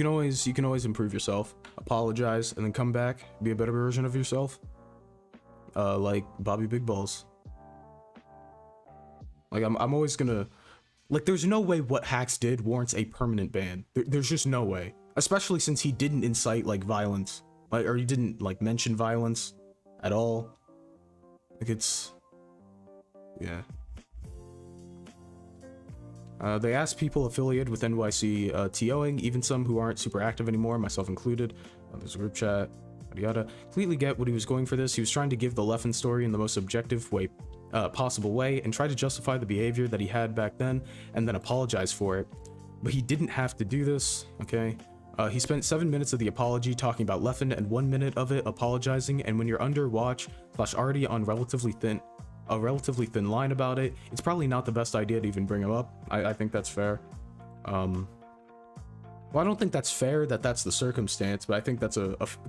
always improve yourself, apologize, and then come back, be a better version of yourself. Like Bobby Big Balls. Like, I'm always gonna, like, there's no way what Hacks did warrants a permanent ban. There's just no way, especially since he didn't incite like violence, like, or he didn't like mention violence at all. Like, it's... yeah. They asked people affiliated with NYC TOing, even some who aren't super active anymore, myself included. There's a group chat, yada yada. Completely get what he was going for this. He was trying to give the Leffen story in the most objective way possible way and try to justify the behavior that he had back then and then apologize for it. But he didn't have to do this, okay? He spent 7 minutes of the apology talking about Leffen and 1 minute of it apologizing, and when you're under watch / already on a relatively thin line about it, it's probably not the best idea to even bring him up. I think that's fair. Well, I don't think that's fair that that's the circumstance, but I think that's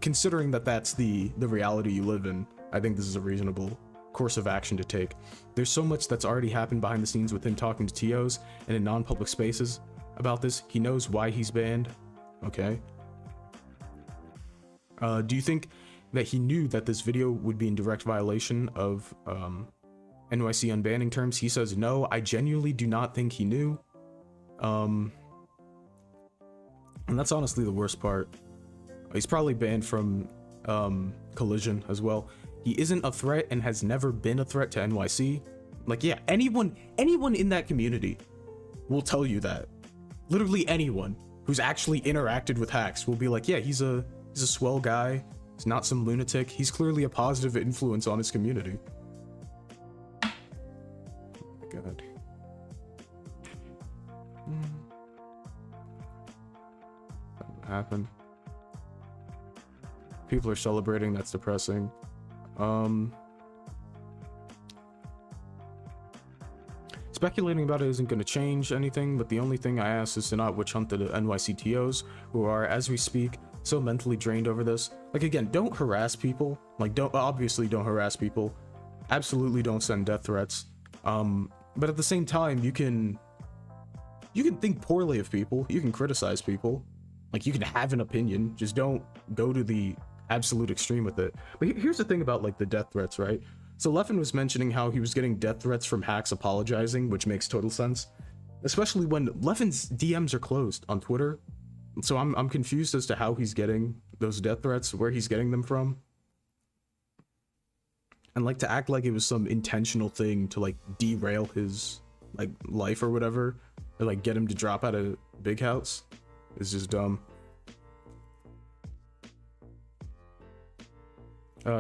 considering that that's the reality you live in, I think this is a reasonable course of action to take. There's so much that's already happened behind the scenes with him talking to TOs and in non-public spaces about this. He knows why he's banned, okay? Do you think that he knew that this video would be in direct violation of NYC unbanning terms? He says no. I genuinely do not think he knew. And that's honestly the worst part. He's probably banned from Collision as well. He isn't a threat and has never been a threat to NYC. Like, yeah, anyone in that community will tell you that. Literally anyone who's actually interacted with Hacks will be like, yeah, he's a swell guy. He's not some lunatic. He's clearly a positive influence on his community. Oh my god. What happened? People are celebrating. That's depressing. Speculating about it isn't going to change anything, but the only thing I ask is to not witch hunt the NYC TOs who are, as we speak, so mentally drained over this. Like, again, don't harass people. Like, obviously don't harass people. Absolutely don't send death threats. But at the same time, you can think poorly of people. You can criticize people. Like, you can have an opinion. Just don't go to the absolute extreme with it. But here's the thing about, like, the death threats, right? So Leffen was mentioning how he was getting death threats from Hacks apologizing, which makes total sense, especially when Leffen's DMs are closed on Twitter. So I'm confused as to how he's getting those death threats, where he's getting them from. And, like, to act like it was some intentional thing to, like, derail his, like, life or whatever, or, like, get him to drop out of Big House is just dumb.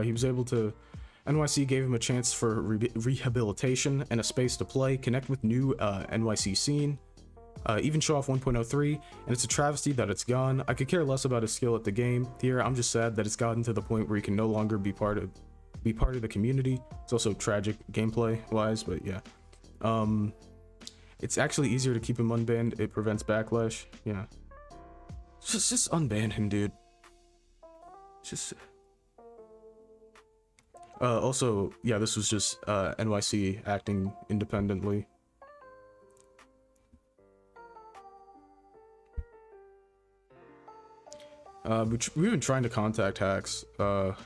He was able to... NYC gave him a chance for rehabilitation and a space to play, connect with new NYC scene, even show off 1.03, and it's a travesty that it's gone. I could care less about his skill at the game. Here, I'm just sad that it's gotten to the point where he can no longer be part of the community. It's also tragic gameplay wise, but yeah. It's actually easier to keep him unbanned. It prevents backlash. Yeah. Just unban him, dude. Just... also, yeah, this was just NYC acting independently. We've been trying to contact Hacks. That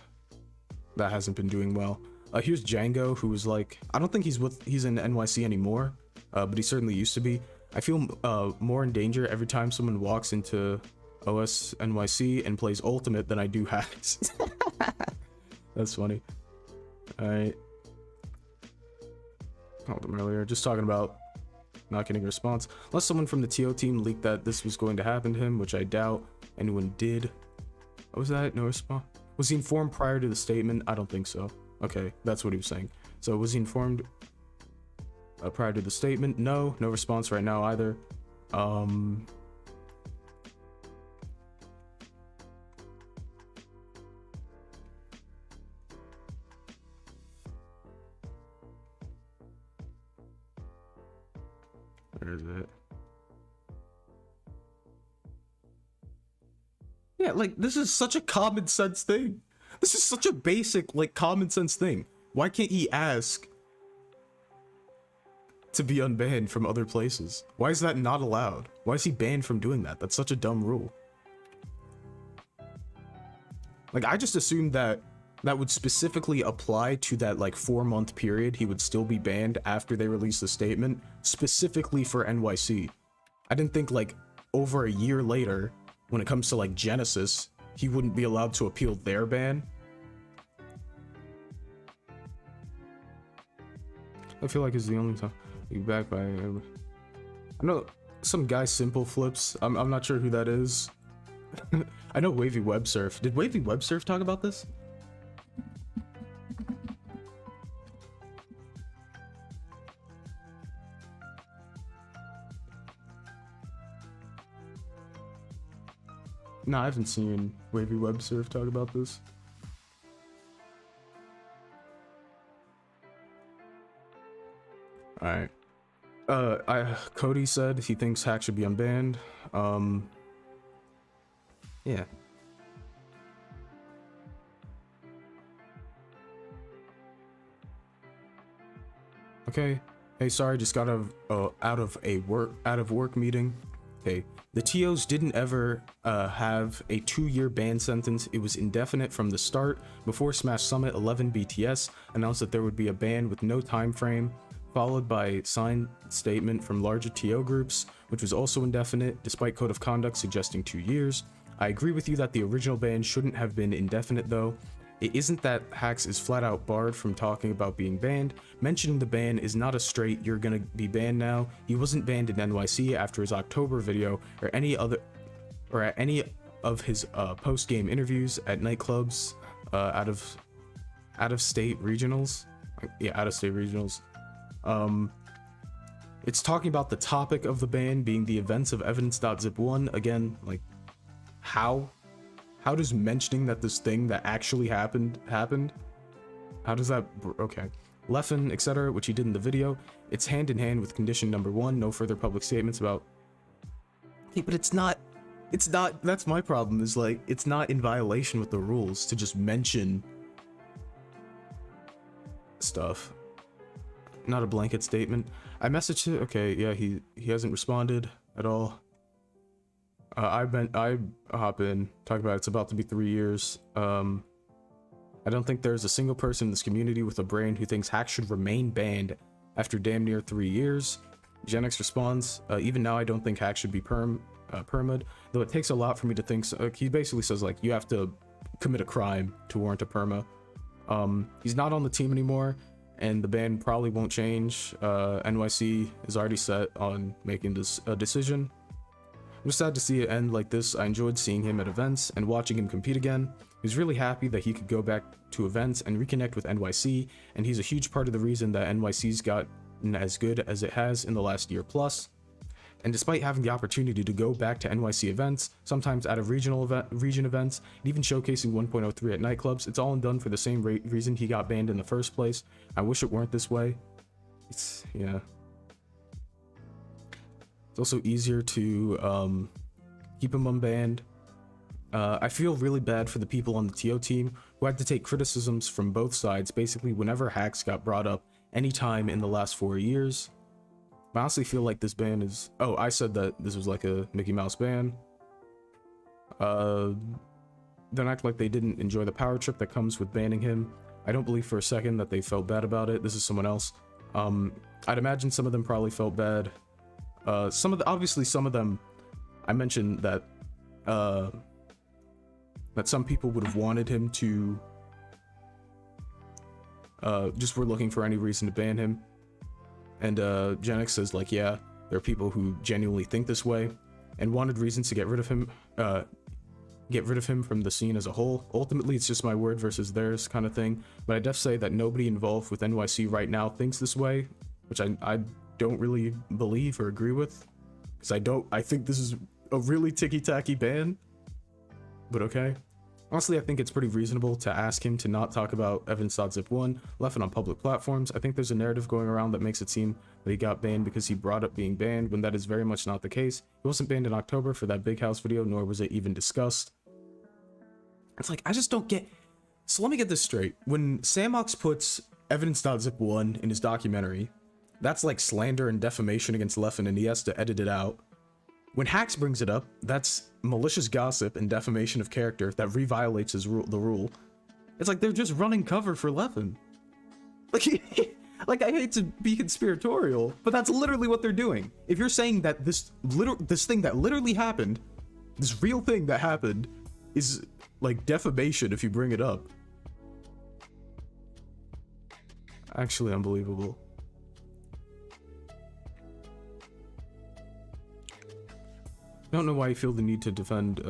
hasn't been doing well. Here's Django, who was like, I don't think he's in NYC anymore, but he certainly used to be. I feel more in danger every time someone walks into OS NYC and plays Ultimate than I do Hacks. That's funny. Alright. Called him earlier. Just talking about not getting a response. Unless someone from the TO team leaked that this was going to happen to him, which I doubt anyone did. What was that? No response? Was he informed prior to the statement? I don't think so. Okay, that's what he was saying. So was he informed prior to the statement? No. No response right now either. Where is it? Yeah, like, this is such a common sense thing. This is such a basic, like, common sense thing. Why can't he ask to be unbanned from other places? Why is that not allowed? Why is he banned from doing that? That's such a dumb rule. Like, I just assumed that would specifically apply to that, like, 4-month period he would still be banned after they released the statement, specifically for NYC. I didn't think, like, over a year later, when it comes to, like, Genesis, he wouldn't be allowed to appeal their ban. I feel like it's the only time you back by. I know some guy Simple Flips. I'm not sure who that is. I know Wavy Web Surf. Did Wavy Web Surf talk about this? No, I haven't seen Wavy Web Surf talk about this. Alright. Cody said he thinks Hack should be unbanned. Yeah. Okay. Hey, sorry, just got out of work meeting. Okay. The TOs didn't ever have a 2-year ban sentence. It was indefinite from the start. Before Smash Summit, 11 BTS announced that there would be a ban with no time frame, followed by signed statement from larger TO groups, which was also indefinite, despite code of conduct suggesting 2 years. I agree with you that the original ban shouldn't have been indefinite though. It isn't that Hax is flat out barred from talking about being banned. Mentioning the ban is not a straight "you're gonna be banned now." He wasn't banned in NYC after his October video or at any of his post-game interviews at nightclubs, out of state regionals. Yeah, out of state regionals. It's talking about the topic of the ban being the events of evidence.zip1. Again, like, how does mentioning that this thing that actually happened? How does that, okay. Leffen, etc., which he did in the video, it's hand in hand with condition number 1, no further public statements about. Okay, but it's not, that's my problem, is like, it's not in violation with the rules to just mention stuff. Not a blanket statement. I messaged him, okay, yeah, he hasn't responded at all. I hop in, talk about it's about to be 3 years. I don't think there's a single person in this community with a brain who thinks Hack should remain banned after damn near 3 years. Genix responds, even now I don't think Hack should be perma'd, though it takes a lot for me to think so. He basically says, like, you have to commit a crime to warrant a perma. He's not on the team anymore, and the ban probably won't change. NYC is already set on making this decision. I'm sad to see it end like this. I enjoyed seeing him at events and watching him compete again. He was really happy that he could go back to events and reconnect with NYC, and he's a huge part of the reason that NYC's gotten as good as it has in the last year plus. And despite having the opportunity to go back to NYC events, sometimes out of region events, and even showcasing 1.03 at nightclubs, it's all done for the same reason he got banned in the first place. I wish it weren't this way. Yeah. It's also easier to keep him unbanned. I feel really bad for the people on the TO team who had to take criticisms from both sides basically whenever Hacks got brought up anytime in the last 4 years. I honestly feel like this ban is... Oh, I said that this was like a Mickey Mouse ban. Don't act like they didn't enjoy the power trip that comes with banning him. I don't believe for a second that they felt bad about it. This is someone else. I'd imagine some of them probably felt bad. Obviously some of them, I mentioned that some people would have wanted him to, just were looking for any reason to ban him. And Genix says, like, yeah, there are people who genuinely think this way and wanted reasons to get rid of him from the scene as a whole. Ultimately, it's just my word versus theirs kind of thing. But I def say that nobody involved with NYC right now thinks this way, which I don't really believe or agree with, because I think this is a really ticky-tacky ban, but okay. Honestly, I think it's pretty reasonable to ask him to not talk about evidence.zip1 left on public platforms. I think there's a narrative going around that makes it seem that he got banned because he brought up being banned, when that is very much not the case. He wasn't banned in October for that Big House video, nor was it even discussed. It's like, I just don't get... So let me get this straight. When Samox puts evidence.zip1 in his documentary, that's like slander and defamation against Leffen, and he has to edit it out. When Hax brings it up, that's malicious gossip and defamation of character that reviolates the rule. It's like they're just running cover for Leffen. Like I hate to be conspiratorial, but that's literally what they're doing. If you're saying that this thing that literally happened, this real thing that happened, is like defamation if you bring it up. Actually unbelievable. I don't know why you feel the need to defend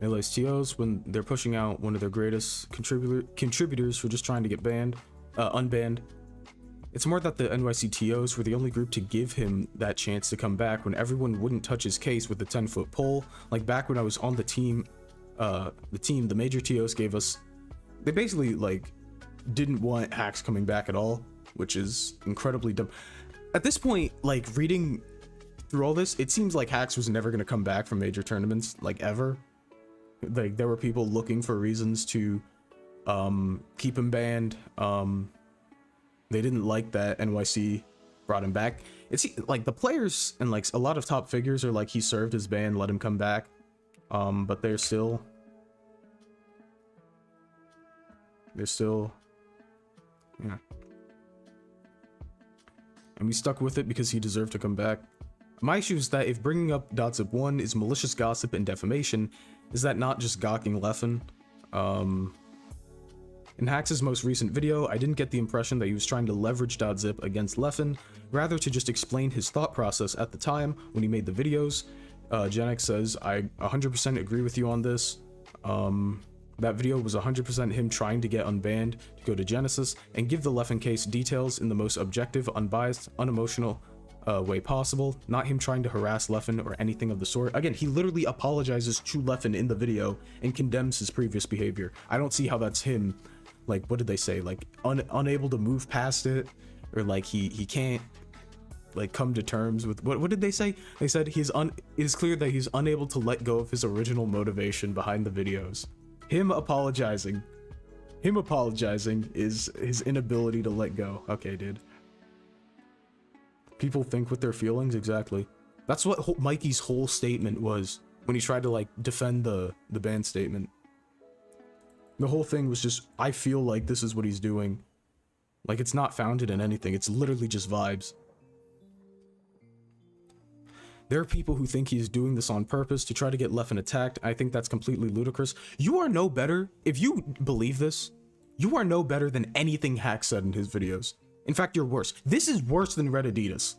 Melee's TOs when they're pushing out one of their greatest contributors for just trying to get unbanned. It's more that the NYC TOs were the only group to give him that chance to come back when everyone wouldn't touch his case with a 10-foot pole. Like back when I was on the team, the major TOs gave us, they basically like didn't want Hacks coming back at all, which is incredibly dumb. At this point, like reading through all this, it seems like Hacks was never going to come back from major tournaments, like ever. Like there were people looking for reasons to keep him banned. They didn't like that NYC brought him back. It's like the players and like a lot of top figures are like, he served his ban, let him come back. But they're still yeah. And we stuck with it because he deserved to come back. My issue is that if bringing up .zip1 is malicious gossip and defamation, is that not just gawking Leffen? In Hacks' most recent video, I didn't get the impression that he was trying to leverage .zip against Leffen, rather to just explain his thought process at the time when he made the videos. Genex says, I 100% agree with you on this. That video was 100% him trying to get unbanned to go to Genesis and give the Leffen case details in the most objective, unbiased, unemotional way possible, not him trying to harass Leffen or anything of the sort. Again, he literally apologizes to Leffen in the video and condemns his previous behavior. I don't see how that's him, like, what did they say? Like, unable to move past it, or like he can't like come to terms with what did they say? They said it is clear that he's unable to let go of his original motivation behind the videos. Him apologizing is his inability to let go. Okay, dude. People think with their feelings, exactly. That's what Mikey's whole statement was when he tried to like defend the ban statement. The whole thing was just, I feel like this is what he's doing. Like, it's not founded in anything. It's literally just vibes. There are people who think he's doing this on purpose to try to get Leffen attacked. I think that's completely ludicrous. You are no better, if you believe this, you are no better than anything Hack said in his videos. In fact, you're worse. This is worse than Red Adidas.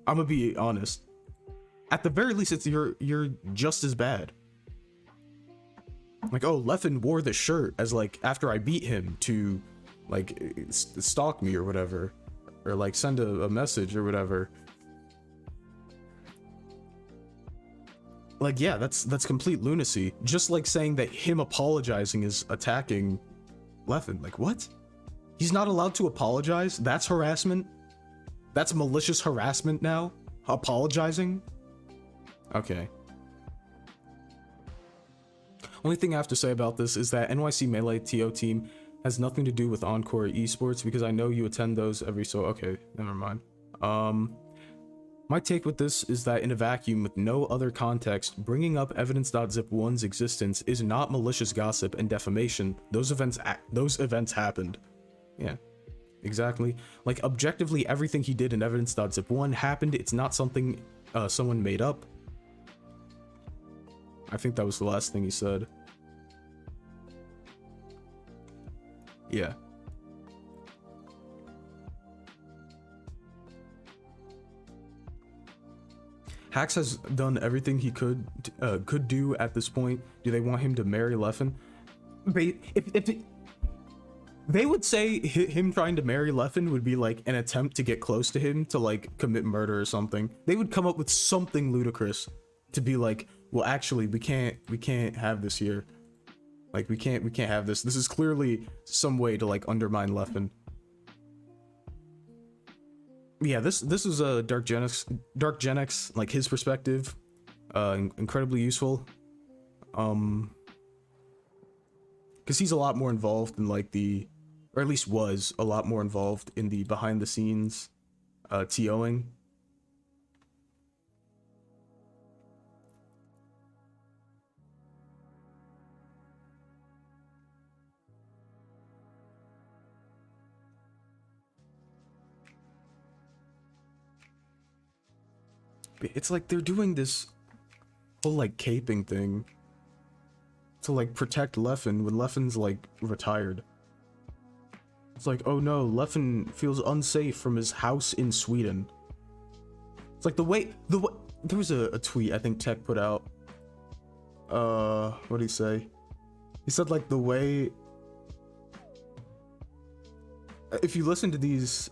I'm gonna be honest. At the very least, you're just as bad. Like, oh, Leffen wore the shirt as like after I beat him to like stalk me or whatever, or like send a message or whatever. Like, yeah, that's complete lunacy. Just like saying that him apologizing is attacking Leffen. Like, what? He's not allowed to apologize? That's harassment? That's malicious harassment now? Apologizing? Okay. Only thing I have to say about this is that NYC Melee TO team has nothing to do with Encore Esports, because I know you attend those every so... Okay, never mind. My take with this is that in a vacuum with no other context, bringing up evidence.zip1's existence is not malicious gossip and defamation. Those events happened. Yeah, exactly. Like, objectively, everything he did in evidence.zip1 happened. It's not something someone made up. I think that was the last thing he said. Yeah. Hacks has done everything he could do at this point. Do they want him to marry Leffen? If they would say him trying to marry Leffen would be like an attempt to get close to him to like commit murder or something. They would come up with something ludicrous to be like, well, actually, we can't have this here. Like, we can't have this. This is clearly some way to like undermine Leffen. Yeah, this is a Dark Genex, like his perspective, incredibly useful. Because he's a lot more involved in like or at least was a lot more involved in the behind the scenes TOing. It's like they're doing this whole like caping thing to like protect Leffen when Leffen's like retired. It's like, oh no, Leffen feels unsafe from his house in Sweden. It's like the way there was a tweet I think Tech put out. What did he say? He said like the way, if you listen to these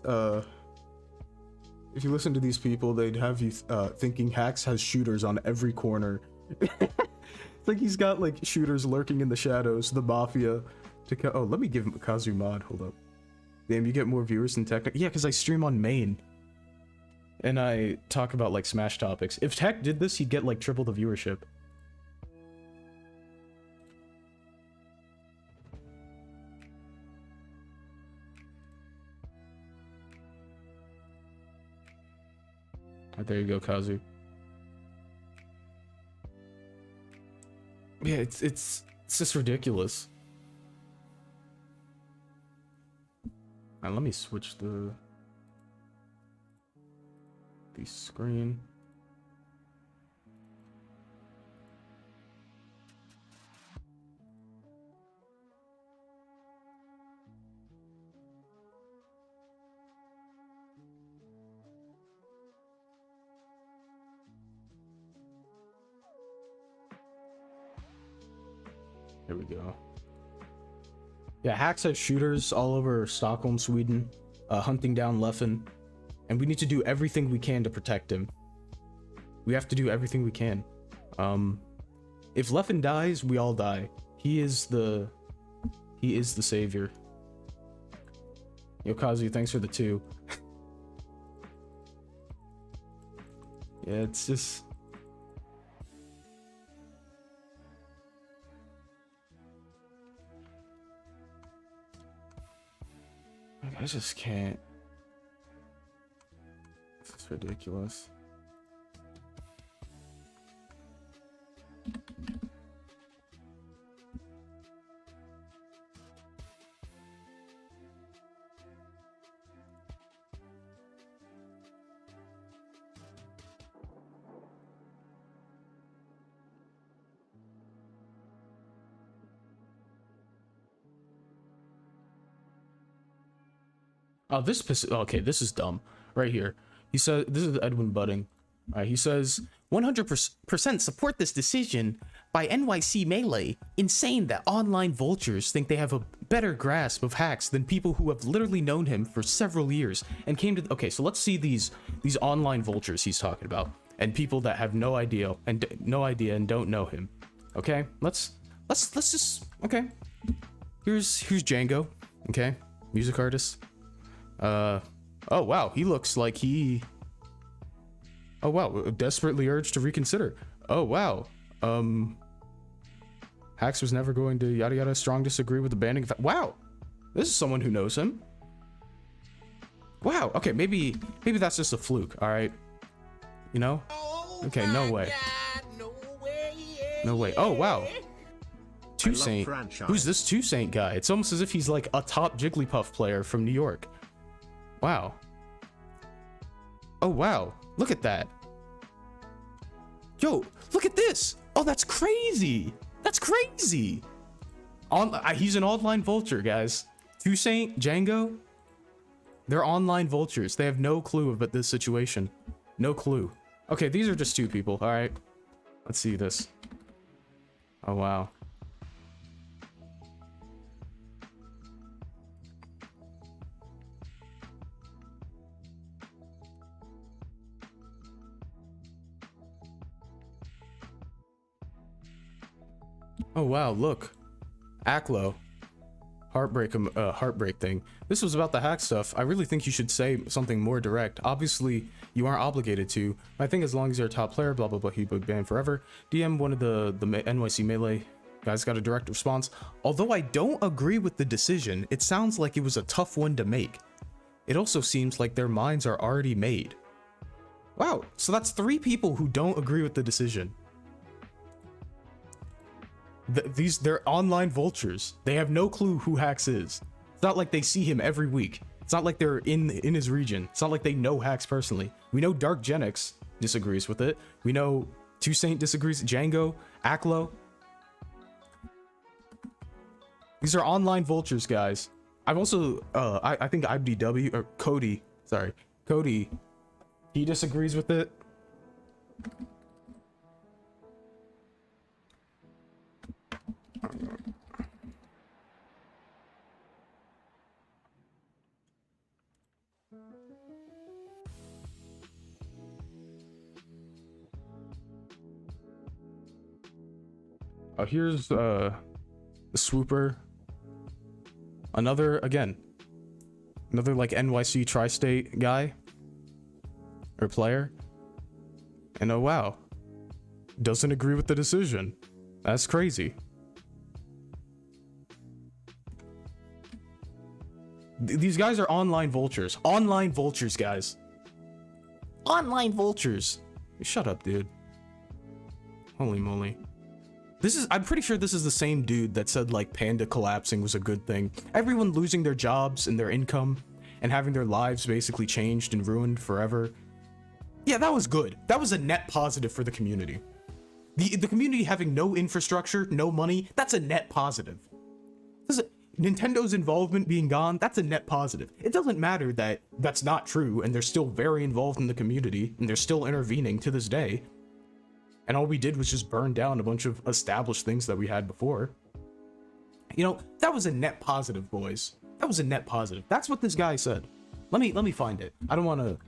people, they'd have you thinking Hacks has shooters on every corner. It's like he's got like shooters lurking in the shadows, the mafia. Oh, let me give him a Kazu mod. Hold up. Damn, you get more viewers than Tech. Yeah, because I stream on main. And I talk about like Smash topics. If Tech did this, he'd get like triple the viewership. Right, there you go, Kazu. Yeah, it's just ridiculous. Now let me switch the screen. There we go. Yeah, Hacks has shooters all over Stockholm, Sweden, hunting down Leffen, and we need to do everything we can to protect him. We have to do everything we can. If Leffen dies, we all die. He is the savior. Yo, Kazu, thanks for the 2. Yeah, it's just... I just can't. This is ridiculous. Oh, okay, this is dumb. Right here. He says, this is Edwin Budding. He says, 100% support this decision by NYC Melee. Insane that online vultures think they have a better grasp of Hacks than people who have literally known him for several years and came to... Okay, so let's see these online vultures he's talking about. And people that have no idea and don't know him. Okay, let's just... Okay. Here's Django. Okay, music artist. Oh wow, he looks like he... Oh wow, desperately urged to reconsider. Oh wow, Hacks was never going to yada yada, strong disagree with the banning of... Wow, this is someone who knows him. Wow, okay, maybe that's just a fluke, alright? You know? Okay, no way. No way. Oh wow. Toussaint. Who's this Toussaint guy? It's almost as if he's like a top Jigglypuff player from New York. Wow. Oh, wow. Look at that. Yo, look at this. Oh, that's crazy. That's crazy. He's an online vulture, guys. Toussaint, Django, they're online vultures. They have no clue about this situation. No clue. Okay, these are just 2 people. All right. Let's see this. Oh, wow. Oh wow, look. Aklo. Heartbreak thing. This was about the hack stuff. I really think you should say something more direct. Obviously, you aren't obligated to. I think as long as you're a top player, blah blah blah, he'd be banned forever. DM one of the NYC Melee guys got a direct response. Although I don't agree with the decision, it sounds like it was a tough one to make. It also seems like their minds are already made. Wow, so that's 3 people who don't agree with the decision. They're online vultures. They have no clue who Hacks is. It's not like they see him every week. It's not like they're in his region. It's not like they know Hacks personally. We know Dark Genix disagrees with it. We know Toussaint disagrees. Django, Aklo. These are online vultures, guys. I've also, I think IBDW, or Cody, sorry. Cody, he disagrees with it. Here's the swooper. Another like NYC tri-state guy or player. And oh wow, doesn't agree with the decision. That's crazy. These guys are online vultures. Online vultures, guys. Online vultures. Shut up, dude. Holy moly. I'm pretty sure this is the same dude that said like Panda collapsing was a good thing. Everyone losing their jobs and their income and having their lives basically changed and ruined forever. Yeah, that was good. That was a net positive for the community. The community having no infrastructure, no money, that's a net positive. Nintendo's involvement being gone, that's a net positive. It doesn't matter that that's not true and they're still very involved in the community and they're still intervening to this day. And all we did was just burn down a bunch of established things that we had before. You know, that was a net positive, boys. That was a net positive. That's what this guy said. Let me find it. I don't want to...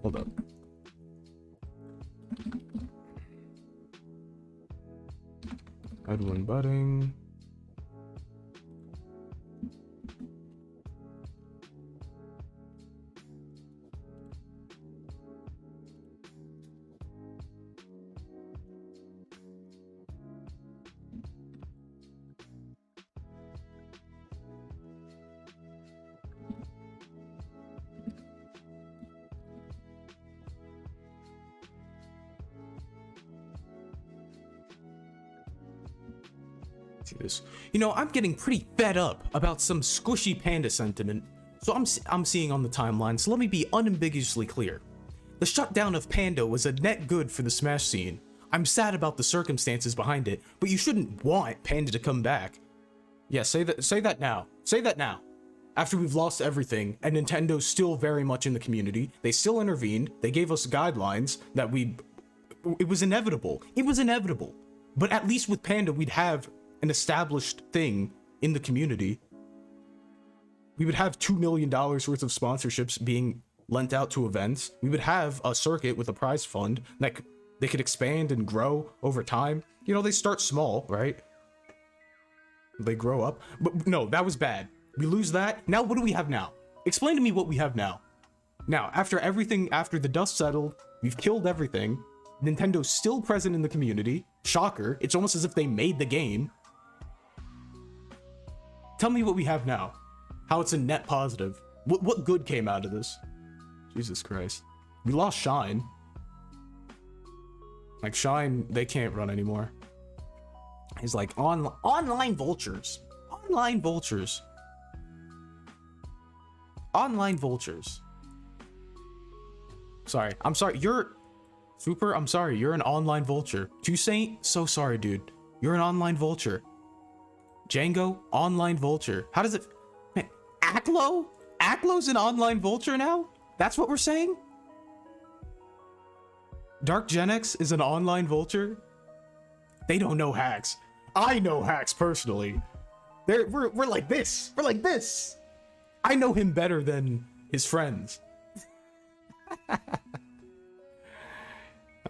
Hold up. Edwin Budding. See this. You know, I'm getting pretty fed up about some squishy Panda sentiment, so I'm seeing on the timeline, so let me be unambiguously clear. The shutdown of Panda was a net good for the Smash scene. I'm sad about the circumstances behind it, but you shouldn't want Panda to come back. Yeah, say that now. Say that now. After we've lost everything, and Nintendo's still very much in the community, they still intervened, they gave us guidelines that it was inevitable. It was inevitable. But at least with Panda, we'd have an established thing in the community. We would have $2 million worth of sponsorships being lent out to events. We would have a circuit with a prize fund that they could expand and grow over time. You know, they start small, right? They grow up. But no, that was bad. We lose that. Now what do we have now? Explain to me what we have now. Now, after the dust settled, we've killed everything. Nintendo's still present in the community. Shocker. It's almost as if they made the game. Tell me what we have now. How it's a net positive. What good came out of this? Jesus Christ. We lost Shine. Like, Shine, they can't run anymore. He's like, online vultures. Online vultures. Online vultures. Sorry. I'm sorry. Super, I'm sorry. You're an online vulture. Toussaint, so sorry, dude. You're an online vulture. Django, online vulture. How does it... Man, Aklo? Aklo's an online vulture now? That's what we're saying? Dark Gen X is an online vulture? They don't know hacks. I know hacks personally. We're like this. We're like this. I know him better than his friends.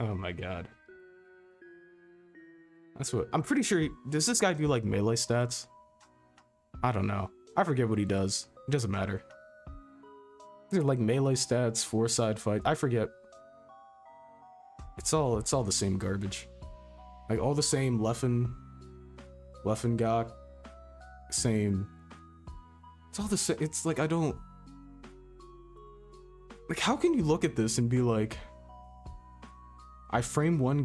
Oh my god. That's what I'm pretty sure. Does this guy do like melee stats? I don't know. I forget what he does. It doesn't matter. These are like melee stats, 4-side fight. I forget. It's all the same garbage. Like all the same Leffen Gok. Same. It's all the same. It's like I don't. Like how can you look at this and be like, I frame one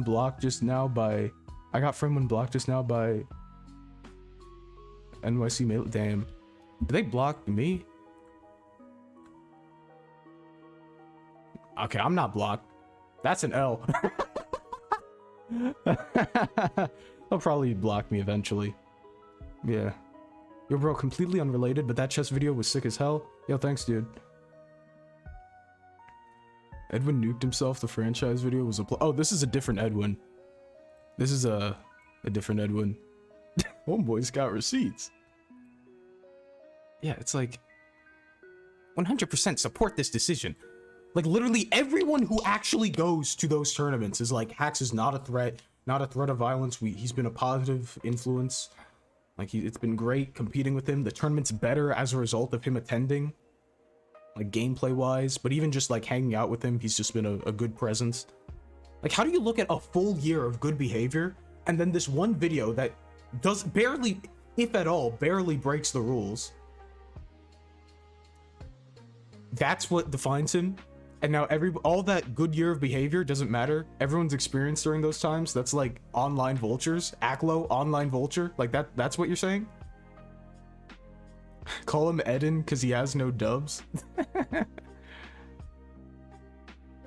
blocked just now by NYC Melee. Damn. Did they block me? Okay, I'm not blocked. That's an L. They'll probably block me eventually. Yeah. Yo, bro, completely unrelated, but that chess video was sick as hell. Yo, thanks, dude. Edwin nuked himself. The franchise video was a oh, this is a different Edwin. This is a different Edwin. Homeboy's got receipts. Yeah, it's like 100% support this decision. Like literally everyone who actually goes to those tournaments is like, Hax is not a threat of violence. He's been a positive influence. Like it's been great competing with him. The tournament's better as a result of him attending, like gameplay wise, but even just like hanging out with him, he's just been a good presence. Like how do you look at a full year of good behavior and then this one video that does barely, if at all, barely breaks the rules? That's what defines him. And now all that good year of behavior doesn't matter. Everyone's experience during those times, that's like online vultures. Aklo, online vulture. Like that's what you're saying? Call him Eden because he has no dubs.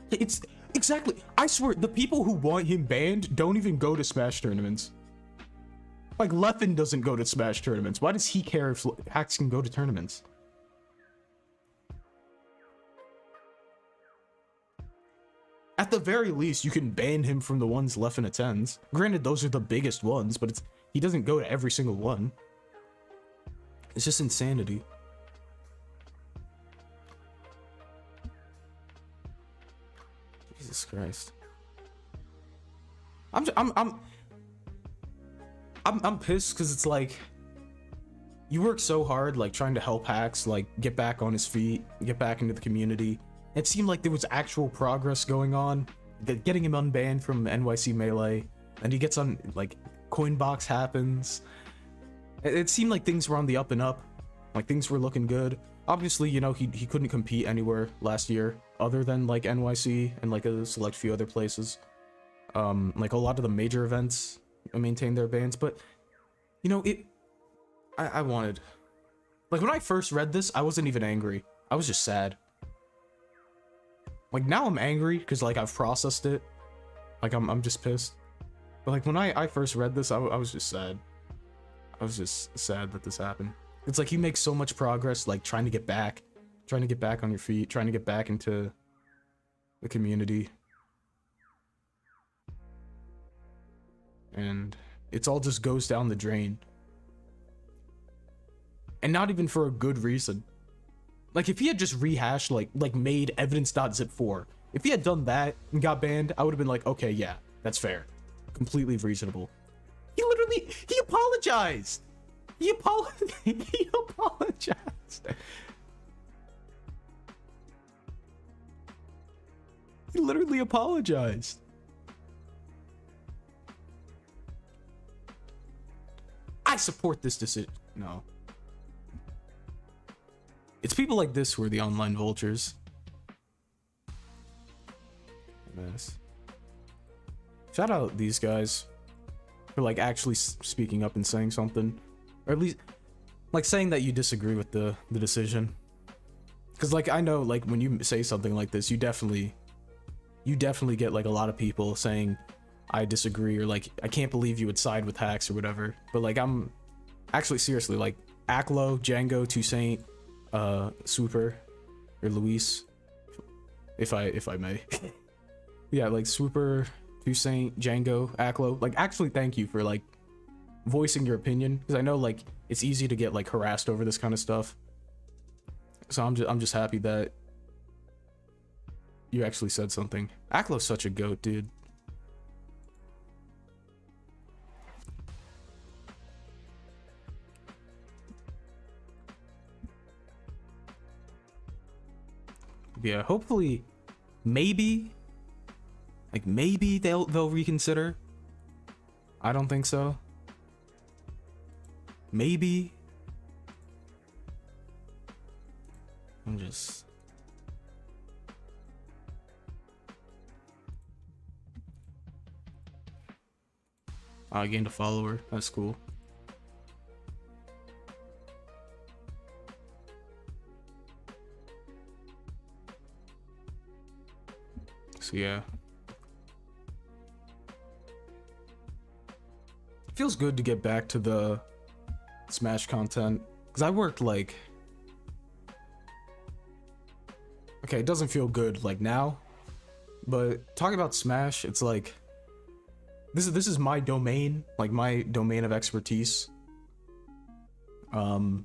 It's exactly. I swear, the people who want him banned don't even go to Smash tournaments. Like Leffen doesn't go to Smash tournaments. Why does he care if Hax can go to tournaments? At the very least, you can ban him from the ones Leffen attends. Granted, those are the biggest ones, but he doesn't go to every single one. It's just insanity. Jesus Christ. I'm pissed because it's like you work so hard, like trying to help Hax, like get back on his feet, get back into the community. It seemed like there was actual progress going on, getting him unbanned from NYC Melee, and he gets on, like, Coinbox happens. It seemed like things were on the up and up, like things were looking good. Obviously, you know, he couldn't compete anywhere last year other than like NYC and like a select few other places. Like a lot of the major events maintained their bans, but you know, I wanted, like when I first read this, I wasn't even angry. I was just sad. Like now I'm angry because like I've processed it. Like I'm just pissed. But like when I first read this, I was just sad. I was just sad that this happened. It's like you make so much progress, like trying to get back on your feet, trying to get back into the community. And it's all just goes down the drain. And not even for a good reason. Like if he had just rehashed, like made evidence.zip 4, if he had done that and got banned, I would have been like, okay, yeah, that's fair. Completely reasonable. He apologized. He apologized. He literally apologized. I support this decision. No. It's people like this who are the online vultures. Mess. Shout out these guys for like actually speaking up and saying something, or at least like saying that you disagree with the decision. Because like I know like when you say something like this, you definitely get like a lot of people saying I disagree, or like I can't believe you would side with Hax or whatever. But like I'm actually seriously like Aklo, Django, Toussaint, Swooper, or Luis, if I may. Yeah, like Swooper, Toussaint, Django, Aklo, like actually thank you for like voicing your opinion, because I know like it's easy to get like harassed over this kind of stuff. So I'm just happy that you actually said something. Aklo's such a goat, dude. Yeah, hopefully, maybe they'll reconsider. I don't think so. Maybe. I'm just. I gained a follower. That's cool. So yeah. It feels good to get back to the Smash content, because I worked like, okay, it doesn't feel good like now, but talking about Smash, it's like this is my domain, like my domain of expertise. So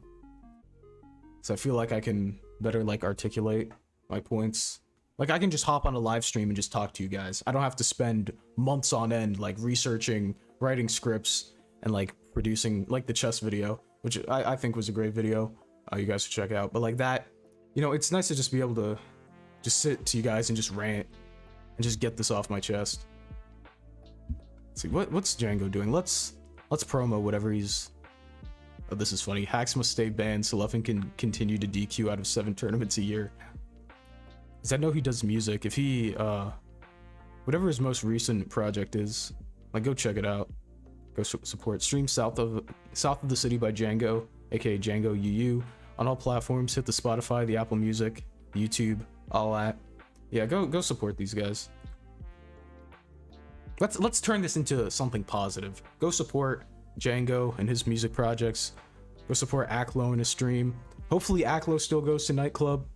I feel like I can better like articulate my points. Like I can just hop on a live stream and just talk to you guys. I don't have to spend months on end like researching, writing scripts, and like producing like the chess video, which I think was a great video. You guys should check out. But like that, you know, it's nice to just be able to just sit to you guys and just rant and just get this off my chest. Let's see, what's Django doing? Let's promo whatever he's. Oh, this is funny. Hacks must stay banned so Leffen can continue to DQ out of 7 tournaments a year. Because I know he does music. If he, whatever his most recent project is, like go check it out. Go support. Stream South of the City by Django, aka Django UU, on all platforms. Hit the Spotify, the Apple Music, YouTube, all that. Yeah, go support these guys. Let's turn this into something positive. Go support Django and his music projects. Go support Aklo and his stream. Hopefully Aklo still goes to Nightclub.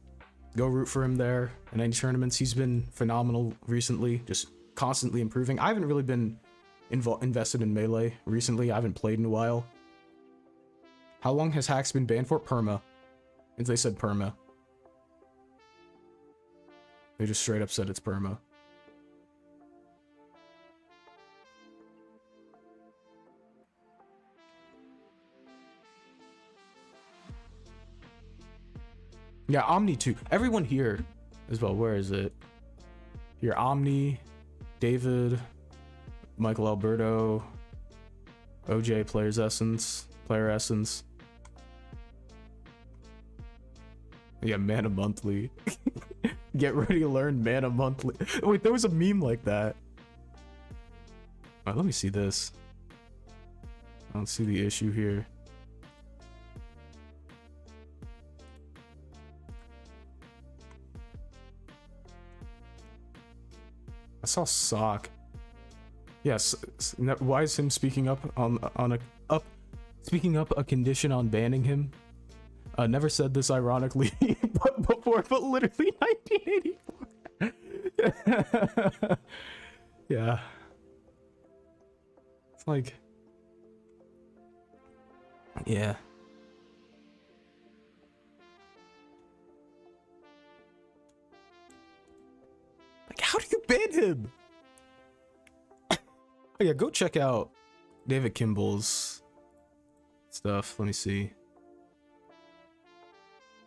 Go root for him there in any tournaments. He's been phenomenal recently, just constantly improving. I haven't really been invested in Melee recently. I haven't played in a while. How long has Hacks been banned for? Perma. And they said perma. They just straight up said it's perma. Yeah, Omni too. Everyone here as well. Where is it? Here, Omni, David, Michael Alberto, OJ, Player Essence. Yeah, Mana Monthly. Get ready to learn Mana Monthly. Wait, there was a meme like that. Alright, let me see this. I don't see the issue here. I saw Sock. Yes. Why is him speaking up speaking up a condition on banning him? Never said this ironically, but literally 1984. Yeah. It's like, yeah. Like, how do you ban him? Oh yeah, go check out David Kimball's stuff. Let me see.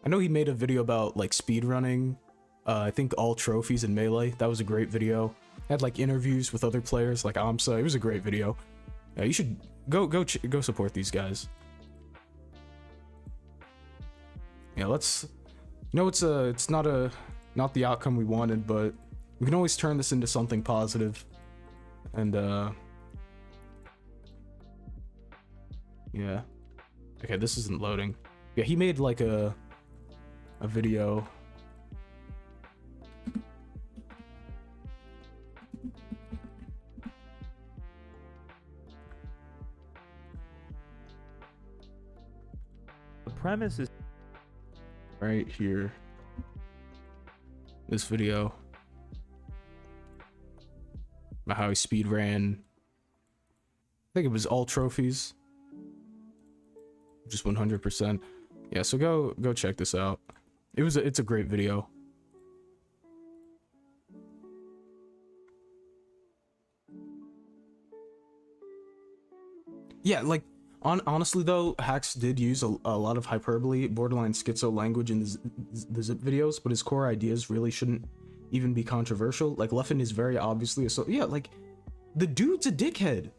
I know he made a video about like speedrunning. I think all trophies in Melee. That was a great video. Had like interviews with other players like Amsa. It was a great video. Yeah, you should go support these guys. Yeah, let's. You know, it's not the outcome we wanted, but we can always turn this into something positive. And yeah. Okay, this isn't loading. Yeah, he made like a video. The premise is right here. This video about how he speed ran. I think it was all trophies. Just 100%. Yeah, so go check this out. It's a great video. Yeah, like honestly though, Hacks did use a lot of hyperbole, borderline schizo language in the zip videos, but his core ideas really shouldn't even be controversial. Like Leffen is very obviously yeah, like the dude's a dickhead.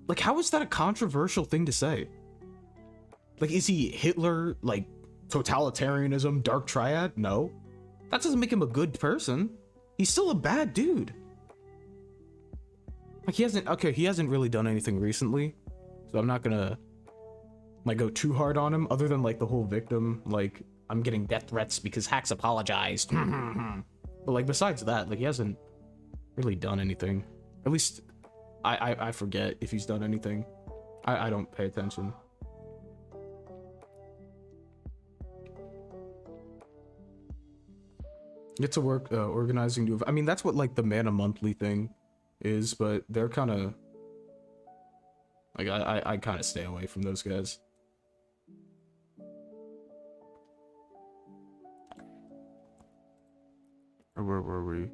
Like how is that a controversial thing to say? Like is he Hitler, like totalitarianism, dark triad? No. That doesn't make him a good person. He's still a bad dude. Like he hasn't really done anything recently. So I'm not gonna like go too hard on him, other than like the whole victim, like I'm getting death threats because Hacks apologized. But like besides that, like he hasn't really done anything. At least I forget if he's done anything. I don't pay attention. Get to work organizing new. I mean, that's what like the Mana Monthly thing is, but they're kind of like I kind of stay away from those guys. Or where were we?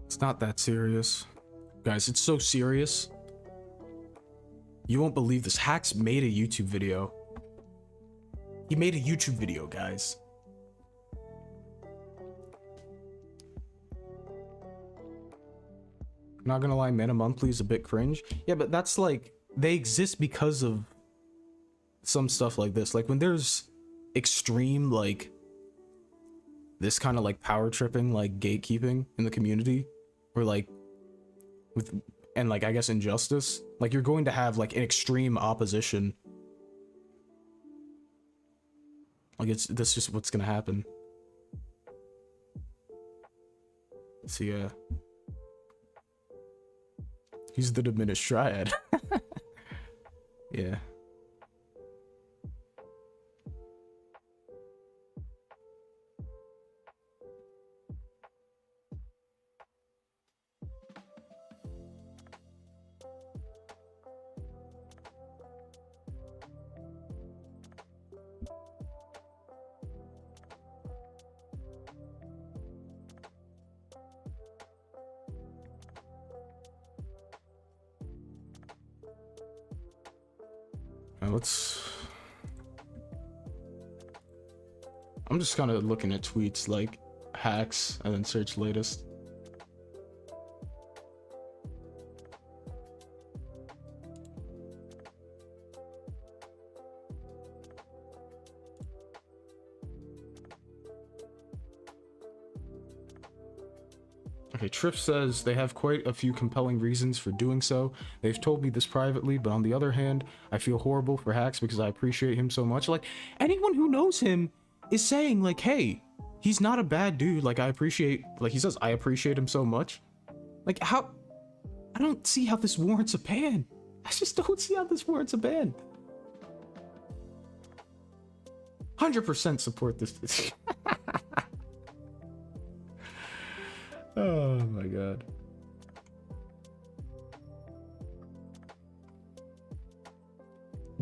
It's not that serious. Guys, it's so serious. You won't believe this. Hacks made a YouTube video. He made a YouTube video, guys. Not gonna lie, Mana Monthly is a bit cringe. Yeah, but that's like, they exist because of some stuff like this. Like when there's extreme, like, this kind of like power tripping, like gatekeeping in the community, or like with, and like I guess injustice, like you're going to have like an extreme opposition. Like that's just what's gonna happen. So yeah, he's the diminished triad. Yeah. I'm just kind of looking at tweets like hacks and then search latest. Okay, Triff says they have quite a few compelling reasons for doing so. They've told me this privately, but on the other hand, I feel horrible for Hacks because I appreciate him so much. Like, anyone who knows him is saying, like, hey, he's not a bad dude. Like, I appreciate, like, he says, I appreciate him so much. Like, how? I don't see how this warrants a ban. I just don't see how this warrants a ban. 100% support this. Oh my god.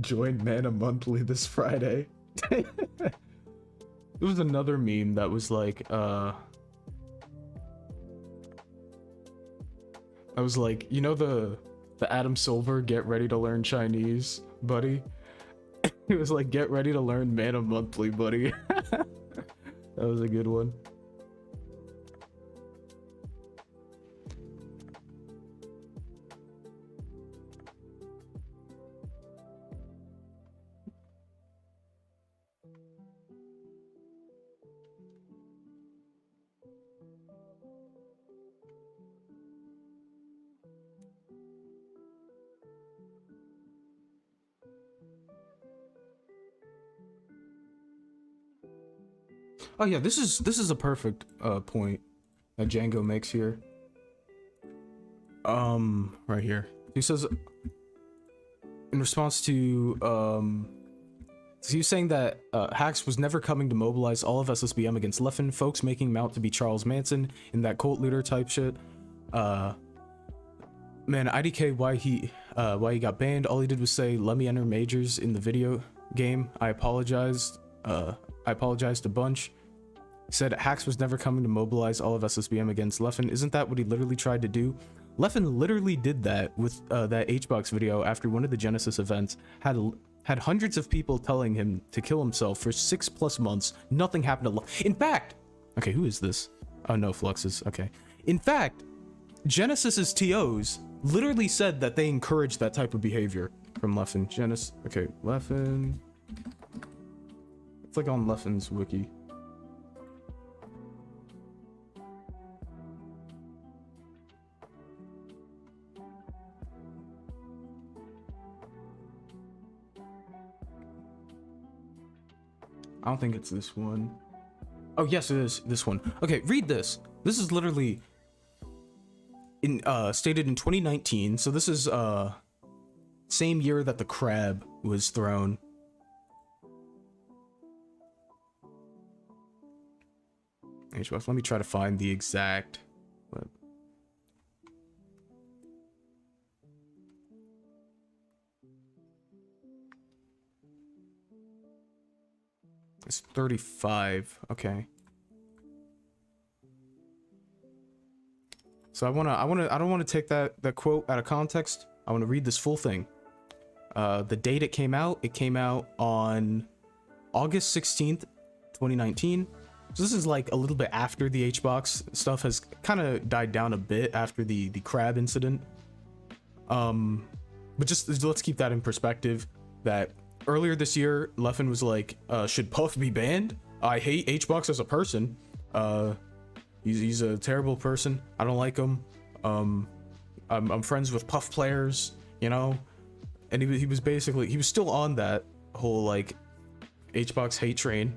Join Mana Monthly this Friday. There was another meme that was like, I was like, you know the Adam Silver get ready to learn Chinese, buddy? It was like, get ready to learn Mana Monthly, buddy. That was a good one. Oh yeah, this is a perfect point that Django makes here. Right here. He says in response to so he was saying that Hacks was never coming to mobilize all of SSBM against Leffen, folks making him out to be Charles Manson in that cult leader type shit. Man, IDK why he got banned. All he did was say, "Let me enter majors in the video game. I apologized. I apologized a bunch." He said Hacks was never coming to mobilize all of SSBM against Leffen. Isn't that what he literally tried to do? Leffen literally did that with that HBox video after one of the Genesis events. Had hundreds of people telling him to kill himself for 6+ months. Nothing happened to Leffen. In fact, okay, who is this? Oh no, Fluxes. Okay. In fact, Genesis's TOs literally said that they encouraged that type of behavior from Leffen. Okay, Leffen. It's like on Leffen's wiki. I don't think it's this one. Oh yes, it is this one. Okay, read this. This is literally stated in 2019. So this is same year that the crab was thrown. Let me try to find the exact. It's 35. Okay. So I don't want to take that quote out of context. I want to read this full thing. The date it came out on August 16th, 2019. So this is like a little bit after the HBox stuff has kind of died down a bit after the crab incident. But just let's keep that in perspective, that earlier this year, Leffen was like, should Puff be banned? I hate HBox as a person. He's a terrible person. I don't like him. I'm friends with Puff players, you know? And he was basically, he was still on that whole like HBox hate train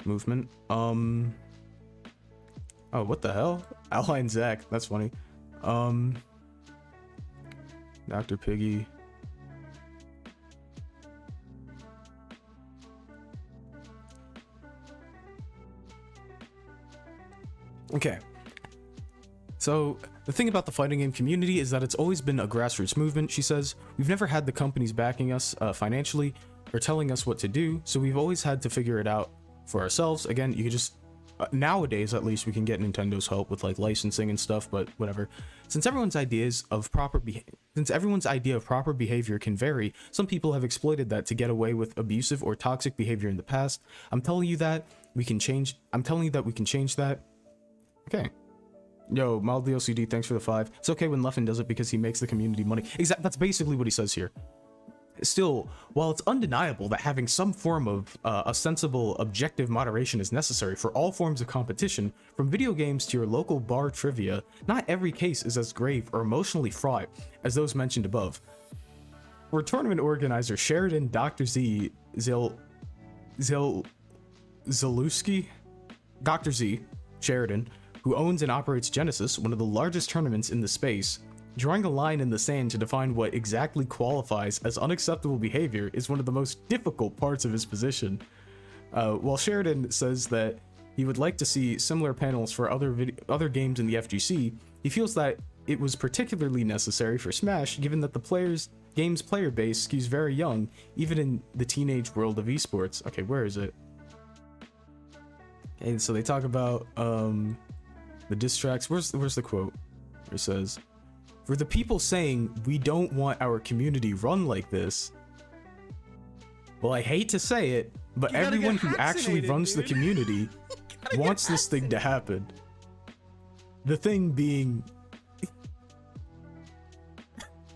movement. Oh, what the hell? Outline Zach, that's funny. Dr. Piggy. Okay. So, the thing about the fighting game community is that it's always been a grassroots movement, she says. We've never had the companies backing us financially or telling us what to do, so we've always had to figure it out for ourselves. Again, you can just nowadays at least we can get Nintendo's help with like licensing and stuff, but whatever. Since everyone's idea of proper behavior can vary, some people have exploited that to get away with abusive or toxic behavior in the past. I'm telling you that we can change that. Okay. Yo, mildly OCD, thanks for the 5. It's okay when Leffen does it because he makes the community money. Exactly, that's basically what he says here. Still, while it's undeniable that having some form of a sensible, objective moderation is necessary for all forms of competition, from video games to your local bar trivia, not every case is as grave or emotionally fraught as those mentioned above. For tournament organizer Sheridan Dr. Zalewski, Dr. Z, Sheridan, who owns and operates Genesis, one of the largest tournaments in the space, drawing a line in the sand to define what exactly qualifies as unacceptable behavior is one of the most difficult parts of his position. While Sheridan says that he would like to see similar panels for other games in the FGC, he feels that it was particularly necessary for Smash given that the game's player base skews very young, even in the teenage world of esports. Okay, where is it? And so they talk about the diss tracks. Where's the quote? It says, "For the people saying we don't want our community run like this, well, I hate to say it, but everyone who actually runs the community wants this thing to happen. The thing being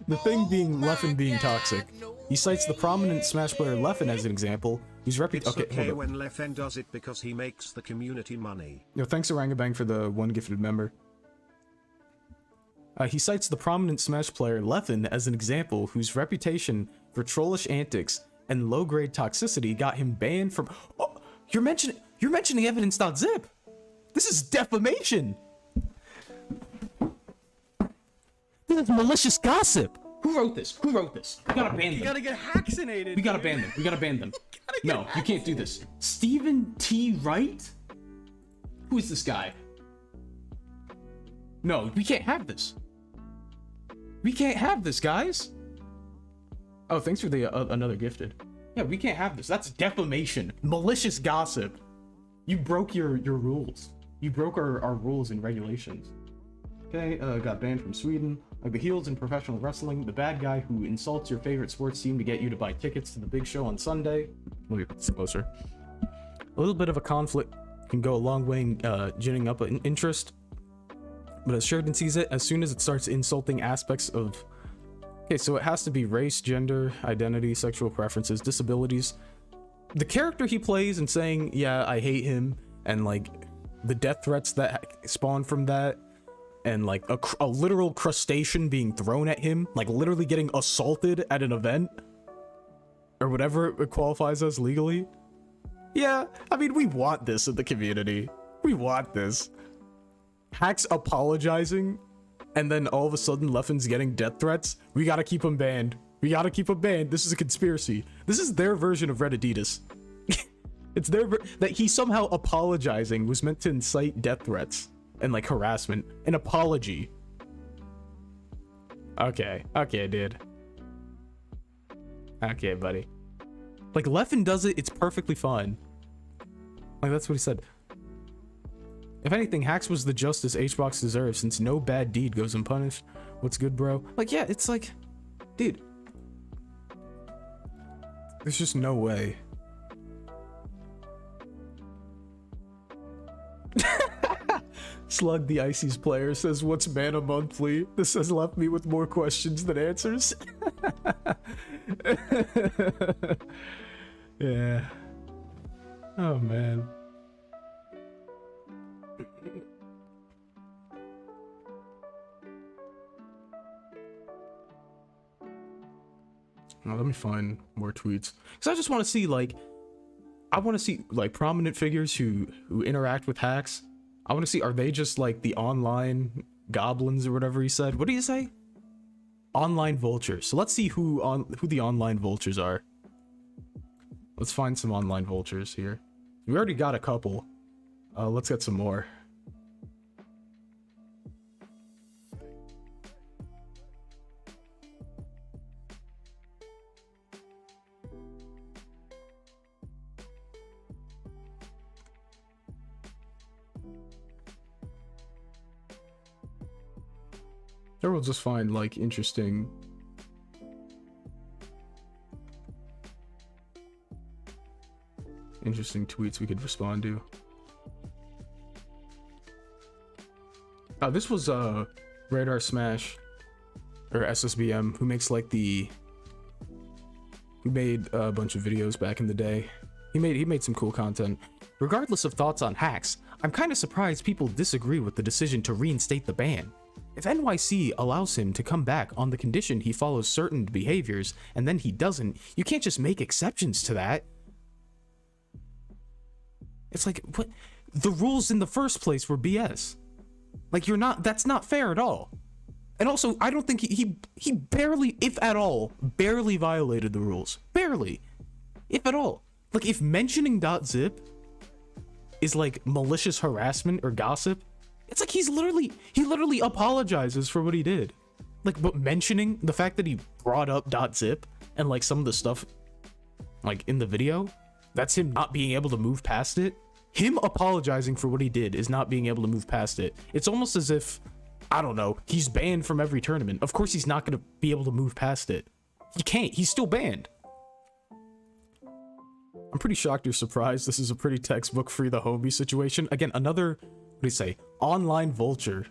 Leffen being toxic. He cites the prominent Smash player Leffen as an example, whose reputation. Okay, when Leffen does it because he makes the community money. Yo, thanks Orangabang for the 1 gifted member. He cites the prominent Smash player Leffen as an example, whose reputation for trollish antics and low-grade toxicity got him banned from. Oh, you're mentioning evidence.zip. This is defamation. This is malicious gossip. Who wrote this? We gotta ban them. You gotta get vaccinated. We gotta ban them. No, you can't do this. Stephen T. Wright? Who is this guy? No, we can't have this. We can't have this, guys. Oh, thanks for the another gifted. Yeah, we can't have this. That's defamation. Malicious gossip. You broke your rules. You broke our rules and regulations. Okay, got banned from Sweden. Like the heels in professional wrestling, the bad guy who insults your favorite sports team to get you to buy tickets to the big show on Sunday. Let me put this closer. A little bit of a conflict can go a long way in ginning up an interest. But as Sheridan sees it, as soon as it starts insulting aspects of... Okay, so it has to be race, gender, identity, sexual preferences, disabilities. The character he plays and saying, yeah, I hate him, and like the death threats that spawn from that, and like a literal crustacean being thrown at him, like literally getting assaulted at an event, or whatever it qualifies as legally. Yeah, I mean, we want this in the community. We want this. Hacks apologizing and then all of a sudden Leffen's getting death threats. We gotta keep him banned. We gotta keep him banned. This is a conspiracy. This is their version of Reddititis. It's that he somehow apologizing was meant to incite death threats and like harassment. An apology. Okay, dude. Okay, buddy. Like, Leffen does it, it's perfectly fine. Like, that's what he said. If anything, Hacks was the justice HBox deserves, since no bad deed goes unpunished. What's good, bro? Like, yeah, it's like, dude. There's just no way. Slug the Icy's player says, what's mana monthly? This has left me with more questions than answers. Yeah. Oh, man. Now, let me find more tweets. Because I just want to see, like, I want to see, like, prominent figures who interact with Hacks. I want to see, are they just, like, the online goblins or whatever he said? What did he say? Online vultures. So let's see who the online vultures are. Let's find some online vultures here. We already got a couple. Let's get some more. Or we'll just find, like, interesting tweets we could respond to. This was Radar Smash or SSBM, who makes like who made a bunch of videos back in the day. He made some cool content. Regardless of thoughts on Hacks, I'm kind of surprised people disagree with the decision to reinstate the ban. If NYC allows him to come back on the condition he follows certain behaviors and then he doesn't, you can't just make exceptions to that. It's like, what? The rules in the first place were BS. Like, that's not fair at all. And also, I don't think he barely, if at all, barely violated the rules. Barely. If at all. Like, if mentioning .zip is like malicious harassment or gossip, it's like he literally apologizes for what he did. Like, but mentioning the fact that he brought up .zip and like some of the stuff like in the video, that's him not being able to move past it. Him apologizing for what he did is not being able to move past it. It's almost as if, I don't know, he's banned from every tournament. Of course he's not going to be able to move past it. He can't. He's still banned. I'm pretty shocked you're surprised. This is a pretty textbook free the homie situation. Again, another, what do you say? Online vulture.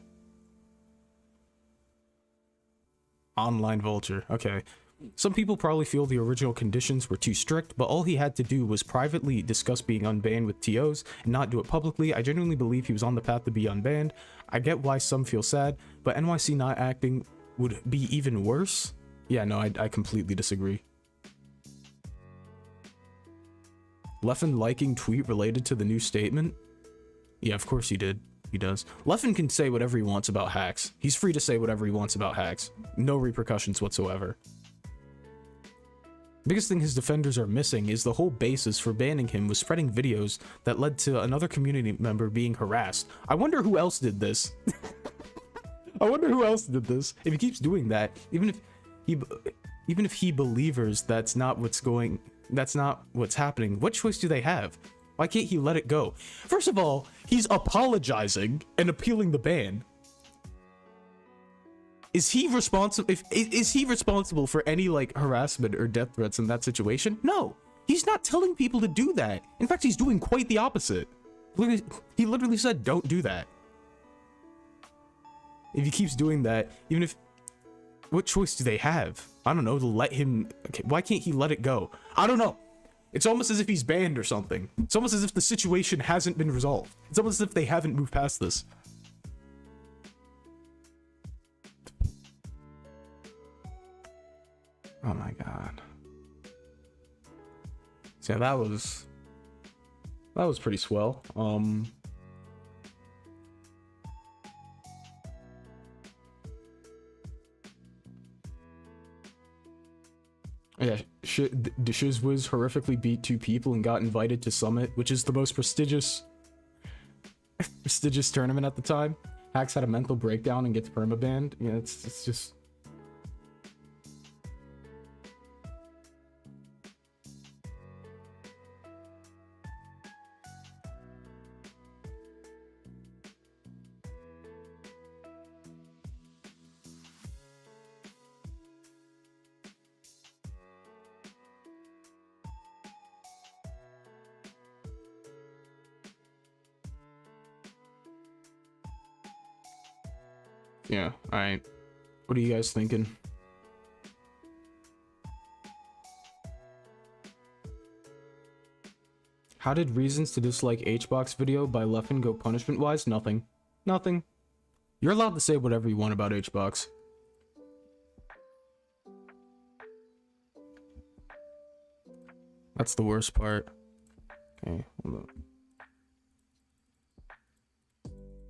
Online vulture. Okay. Some people probably feel the original conditions were too strict, but all he had to do was privately discuss being unbanned with TOs and not do it publicly. I genuinely believe he was on the path to be unbanned. I get why some feel sad, but NYC not acting would be even worse. Yeah, no, I completely disagree. Leffen liking tweet related to the new statement? Yeah, of course he did. He does. Leffen can say whatever he wants about Hacks. He's free to say whatever he wants about Hacks. No repercussions whatsoever. Biggest thing his defenders are missing is the whole basis for banning him was spreading videos that led to another community member being harassed. I wonder who else did this. I wonder who else did this. If he keeps doing that, even if he believers that's not what's happening, what choice do they have? Why can't he let it go? First of all, he's apologizing and appealing the ban. Is he responsible? Is he responsible for any like harassment or death threats in that situation? No, he's not telling people to do that. In fact, he's doing quite the opposite. He literally said, "Don't do that." If he keeps doing that, even if, what choice do they have? I don't know. To let him? Okay, why can't he let it go? I don't know. It's almost as if he's banned or something. It's almost as if the situation hasn't been resolved. It's almost as if they haven't moved past this. Oh my god. So yeah, that was pretty swell. Yeah, Shizwiz horrifically beat 2 people and got invited to Summit, which is the most prestigious tournament at the time. Hax had a mental breakdown and gets permabanned. Yeah, it's just... Yeah, alright. What are you guys thinking? How did reasons to dislike HBox video by Leffen go punishment-wise? Nothing. Nothing. You're allowed to say whatever you want about HBox. That's the worst part. Okay, hold on.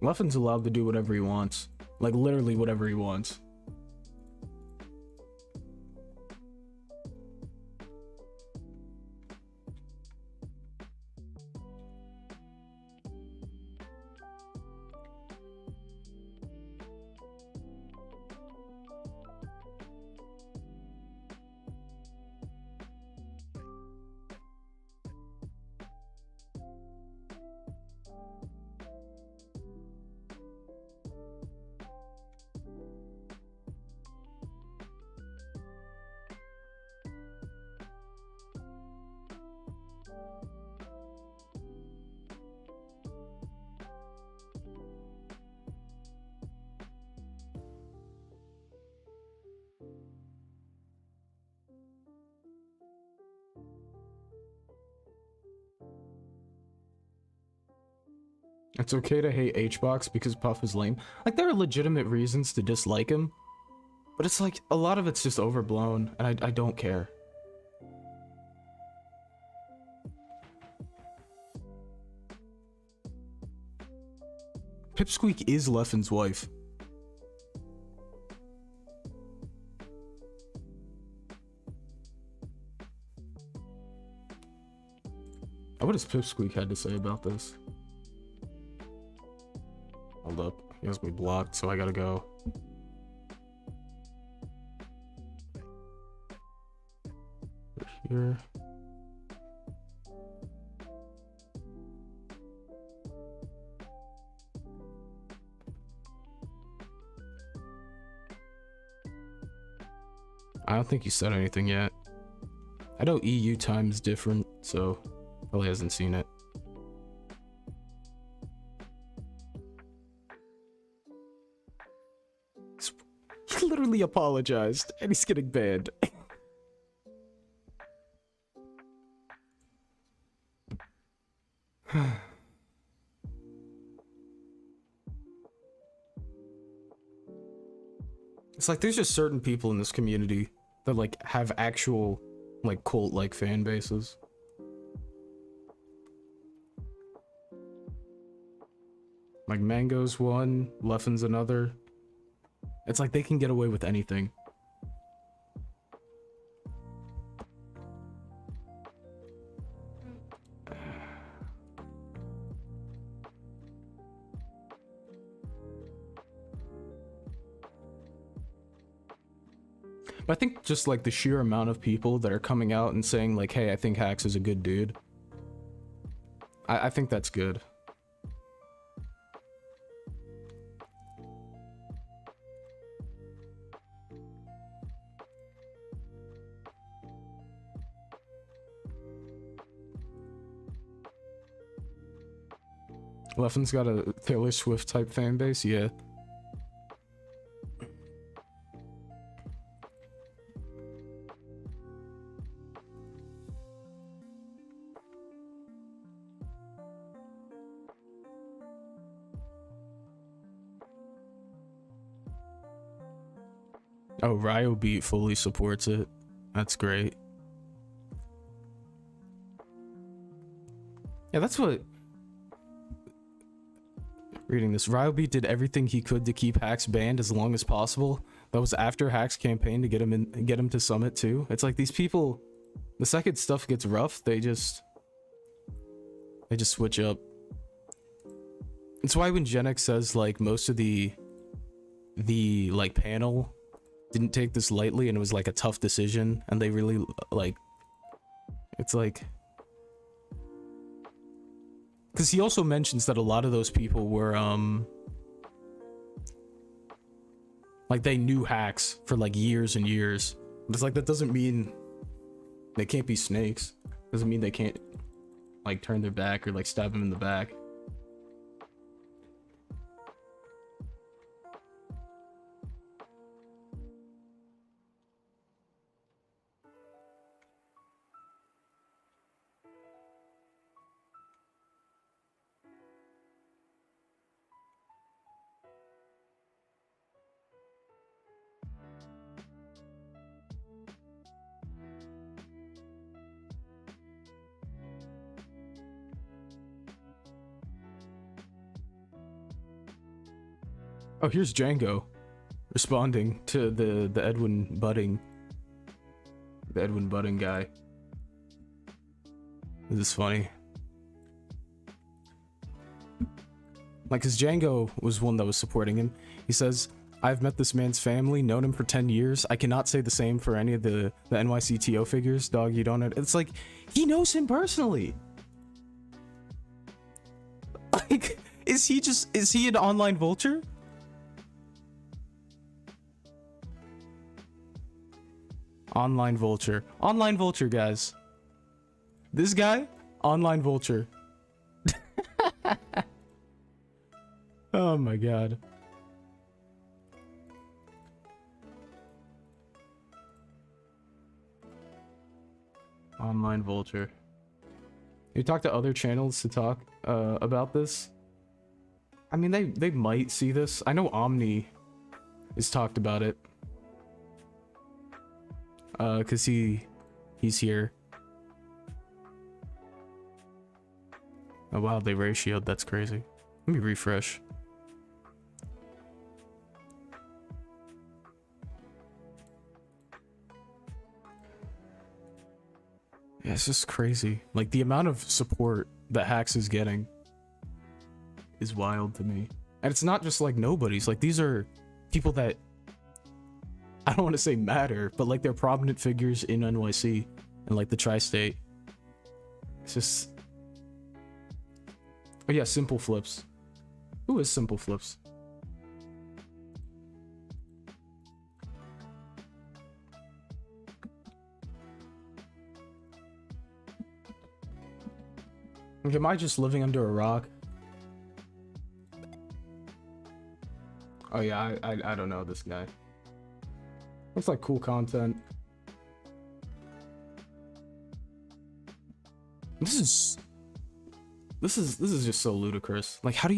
Leffen's allowed to do whatever he wants. Like, literally whatever he wants. It's okay to hate HBox because Puff is lame. Like, there are legitimate reasons to dislike him, but it's like, a lot of it's just overblown, and I don't care. Pipsqueak is Leffen's wife. What does Pipsqueak had to say about this? Hold up. He has me blocked, so I gotta go. Here. I don't think he said anything yet. I know EU time is different, so probably hasn't seen it. He literally apologized, and he's getting banned. It's like there's just certain people in this community that like have actual like cult-like fan bases. Like Mango's one, Leffen's another. It's like they can get away with anything. But I think just like the sheer amount of people that are coming out and saying like, hey, I think Hax is a good dude. I think that's good. Leffen's got a Taylor Swift type fan base, yeah. Oh, Ryobeat fully supports it. That's great. Yeah, that's what... Reading this, Ryobeat did everything he could to keep Hax banned as long as possible, That was after Hack's campaign to get him to Summit too. It's like these people, the second stuff gets rough, they just switch up. It's why when Gen X says like most of the like panel didn't take this lightly and it was like a tough decision and they really like, it's like, because he also mentions that a lot of those people were like they knew Hacks for like years and years. But it's like that doesn't mean they can't be snakes. Doesn't mean they can't like turn their back or like stab him in the back. Oh, here's Django responding to the Edwin Budding guy. This is funny. Like, cause Django was one that was supporting him. He says, "I've met this man's family, known him for 10 years. I cannot say the same for any of the NYCTO figures. Dog, you don't know." It's like, he knows him personally. Like, is he an online vulture? Online vulture. Online vulture, guys. This guy, online vulture. Oh my god. Online vulture. You talk to other channels to talk about this? I mean, they might see this. I know Omni has talked about it. Cause he's here. Oh wow, they ratioed. That's crazy. Let me refresh. Yeah, it's just crazy. Like, the amount of support that Hacks is getting is wild to me. And it's not just like nobodies. Like, these are people that, I don't want to say matter, but like they're prominent figures in NYC and like the tri-state. It's just... Oh yeah, Simple Flips. Who is Simple Flips? Like, am I just living under a rock? Oh yeah, I don't know this guy. Looks like cool content. This is just so ludicrous. Like, how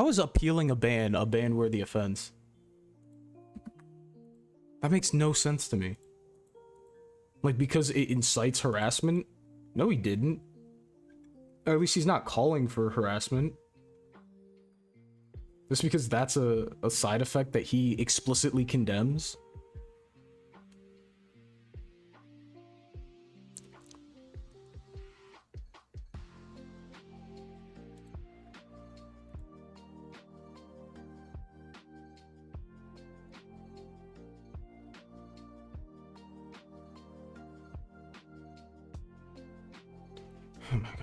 is appealing a ban worthy offense? That makes no sense to me. Like, because it incites harassment? No, he didn't. Or at least he's not calling for harassment. Just because that's a side effect that he explicitly condemns? Oh my god.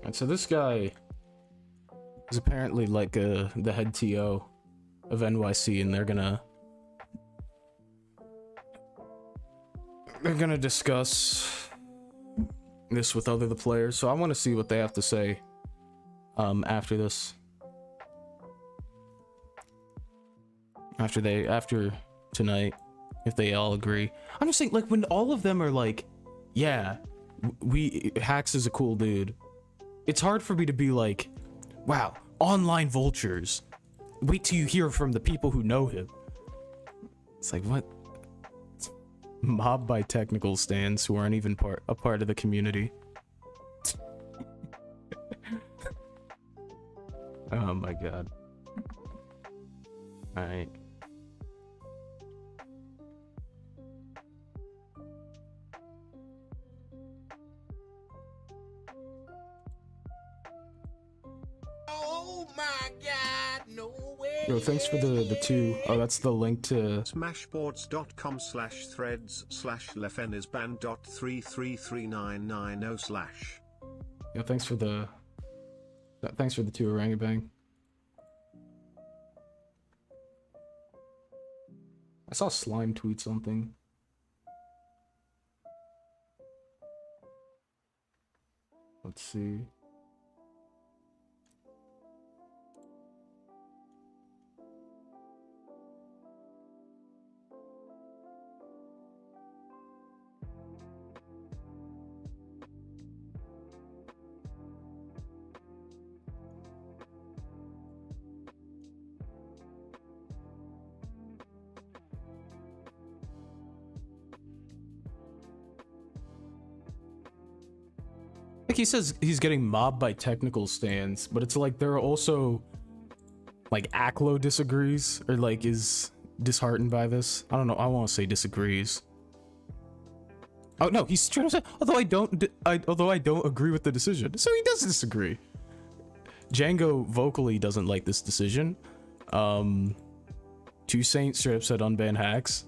And so this guy is apparently like the head TO of NYC, and they're gonna discuss this with the players. So I want to see what they have to say after this. After tonight, if they all agree. I'm just saying, like, when all of them are like, yeah, Hax is a cool dude, it's hard for me to be like, wow, online vultures. Wait till you hear from the people who know him. It's like, what? Mobbed by technical stands who aren't even a part of the community. Oh my god. Alright. Oh my god, no way. Yo, thanks for the two. Oh, that's the link to smashboards.com/threads/lefnisban.3333990/. yeah, thanks for the two orangutang. I saw Slime tweet something. Let's see. Like, he says he's getting mobbed by technical stands, but it's like there are also like Aklo disagrees or like is disheartened by this. I don't know. I want to say disagrees. Oh no, he's trying to say although I don't agree with the decision, so he does disagree. Django vocally doesn't like this decision. Two Saints straight up said unban Hax.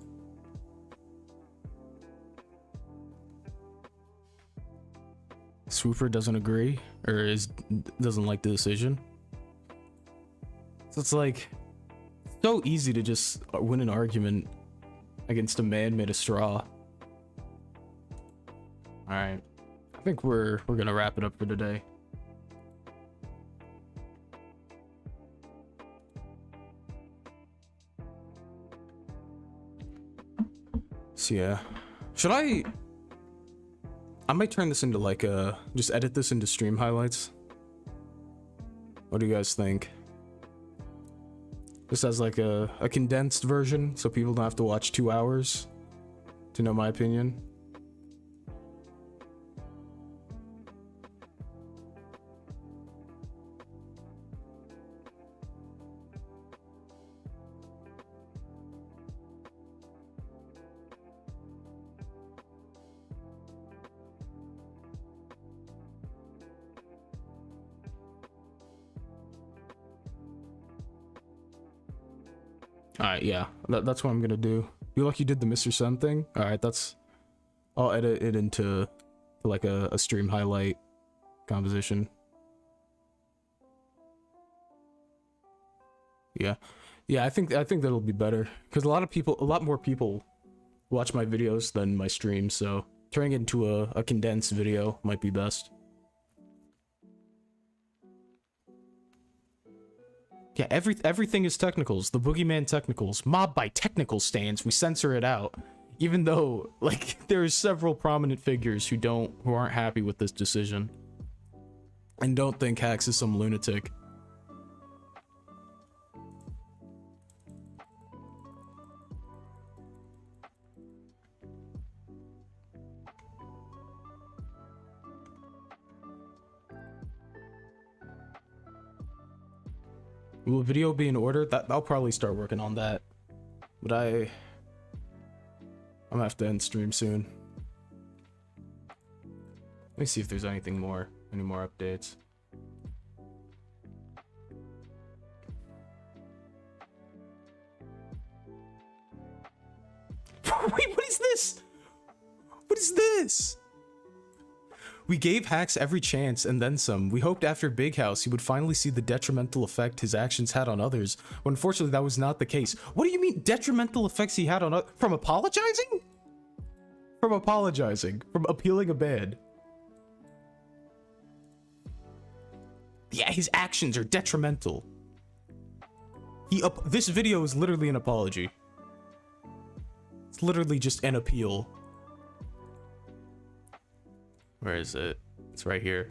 Swooper doesn't agree or doesn't like the decision. So it's like so easy to just win an argument against a man made of straw. All right, I think we're gonna wrap it up for today. So yeah, should I might turn this into like just edit this into stream highlights. What do you guys think? Just as like a condensed version so people don't have to watch 2 hours to know my opinion. Alright, yeah, that's what I'm gonna do. You like you did the Mr. Sun thing? Alright, I'll edit it into like a stream highlight composition. Yeah, I think that'll be better because a lot more people watch my videos than my streams, so turning it into a condensed video might be best. Yeah, everything is technicals. The Boogeyman technicals. Mobbed by technical stands. We censor it out. Even though, like, there are several prominent figures who aren't happy with this decision. And don't think Hax is some lunatic. Will video be in order? I'll probably start working on that. But I'm gonna have to end stream soon. Let me see if there's any more updates. Wait, what is this? What is this? We gave Hacks every chance and then some. We hoped after Big House he would finally see the detrimental effect his actions had on others, but unfortunately that was not the case. What do you mean detrimental effects he had on others? From apologizing? From apologizing. From appealing a ban. Yeah, his actions are detrimental. This video is literally an apology. It's literally just an appeal. Where is it? It's right here.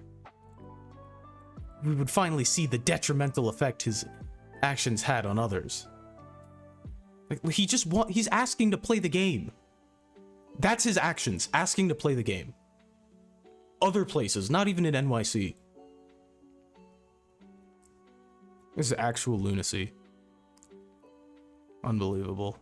We would finally see the detrimental effect his actions had on others. Like, he's asking to play the game. That's his actions, asking to play the game. Other places, not even in NYC. This is actual lunacy. Unbelievable.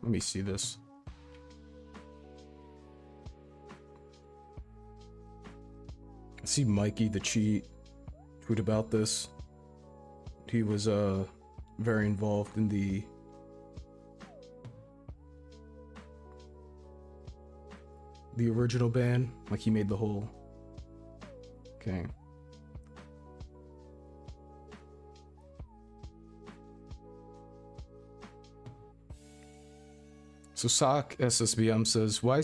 Let me see this. I see Mikey the Cheat tweet about this. He was very involved in the original ban. Like, he made the whole... Okay. So Sock SSBM says, why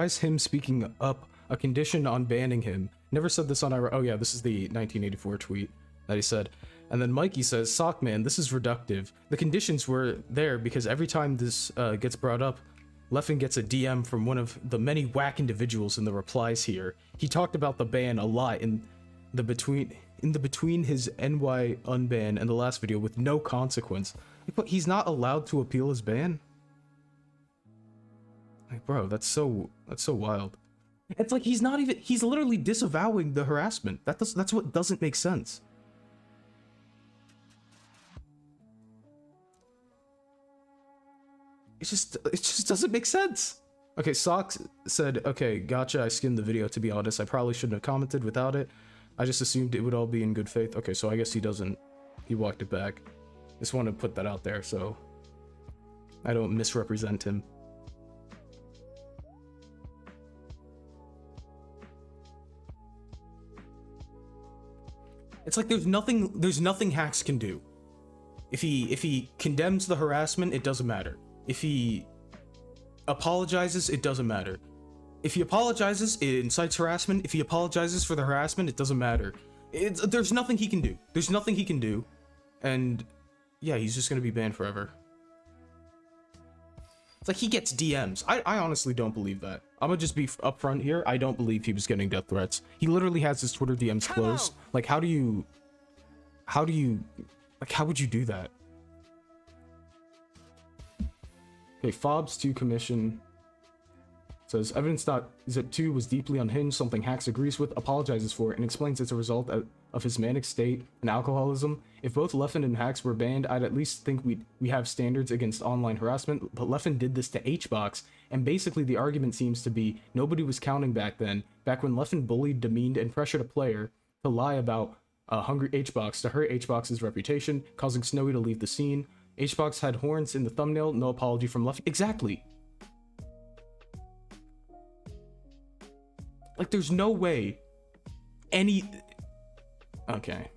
is him speaking up a condition on banning him? Never said this on oh yeah, this is the 1984 tweet that he said. And then Mikey says, Sock man, this is reductive. The conditions were there because every time this gets brought up, Leffen gets a DM from one of the many whack individuals in the replies here. He talked about the ban a lot in the between his NY unban and the last video with no consequence. But he's not allowed to appeal his ban? Like, bro, that's so wild. It's like he's literally disavowing the harassment. That's what doesn't make sense. It just doesn't make sense. Okay, Socks said, okay, gotcha, I skimmed the video, to be honest. I probably shouldn't have commented without it. I just assumed it would all be in good faith. Okay, so I guess he walked it back. Just want to put that out there so I don't misrepresent him. It's like there's nothing Hacks can do. If he condemns the harassment, it doesn't matter. If he apologizes, it doesn't matter. If he apologizes, it incites harassment. If he apologizes for the harassment, it doesn't matter. There's nothing he can do. There's nothing he can do. And yeah, he's just gonna be banned forever. It's like he gets DMs. I honestly don't believe that. I'm gonna just be upfront here. I don't believe he was getting death threats. He literally has his Twitter DMs closed. Like, how would you do that? Okay, Fobs2 Commission says evidence.z2 was deeply unhinged, something Hacks agrees with, apologizes for, and explains it's a result of his manic state and alcoholism. If both Leffen and Hacks were banned, I'd at least think we have standards against online harassment, but Leffen did this to HBox, and basically the argument seems to be nobody was counting back then, back when Leffen bullied, demeaned, and pressured a player to lie about hungry HBox to hurt HBox's reputation, causing Snowy to leave the scene. HBox had horns in the thumbnail, no apology from Leffen. Exactly. Like, there's no way any... Okay.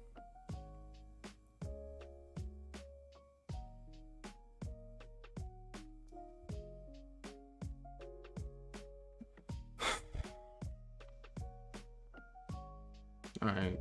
All right.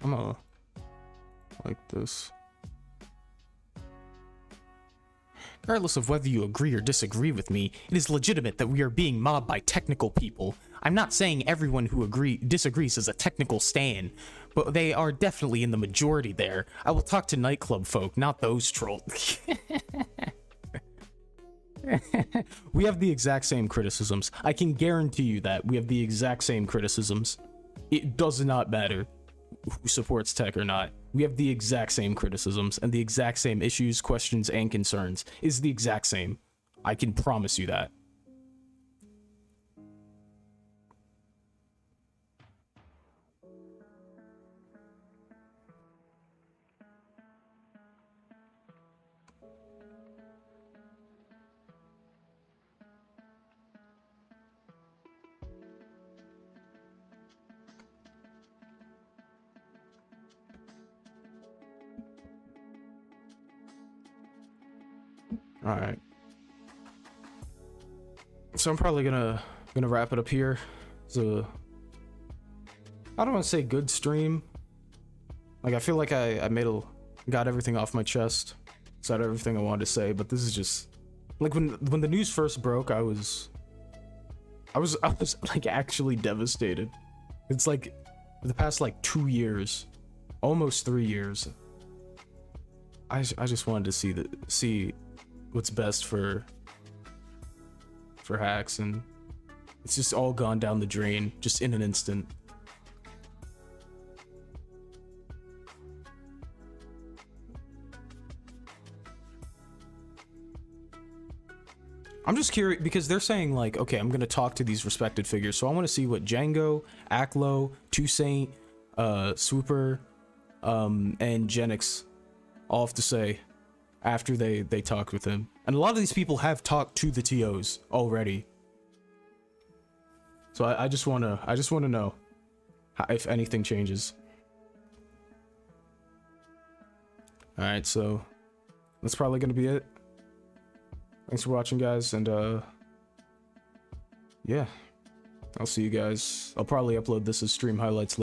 I'm gonna like this. Regardless of whether you agree or disagree with me, it is legitimate that we are being mobbed by technical people. I'm not saying everyone who disagrees is a technical stan, but they are definitely in the majority there. I will talk to nightclub folk, not those trolls. We have the exact same criticisms. I can guarantee you that we have the exact same criticisms. It does not matter who supports tech or not. We have the exact same criticisms and the exact same issues, questions, and concerns. Is the exact same. I can promise you that. All right. So I'm probably gonna wrap it up here. So I don't want to say good stream. Like I feel like I got everything off my chest, said everything I wanted to say. But this is just like when the news first broke, I was like actually devastated. It's like the past like 2 years, almost 3 years. I just wanted to see what's best for hacks, and it's just all gone down the drain just in an instant. I'm just curious because they're saying like, okay, I'm gonna talk to these respected figures, so I want to see what Django, Aklo, Toussaint, Swooper, and Genix all have to say after they talked with him. And a lot of these people have talked to the TOs already. So I just wanna know if anything changes. All right, so that's probably gonna be it. Thanks for watching, guys, and yeah, I'll see you guys. I'll probably upload this as stream highlights later.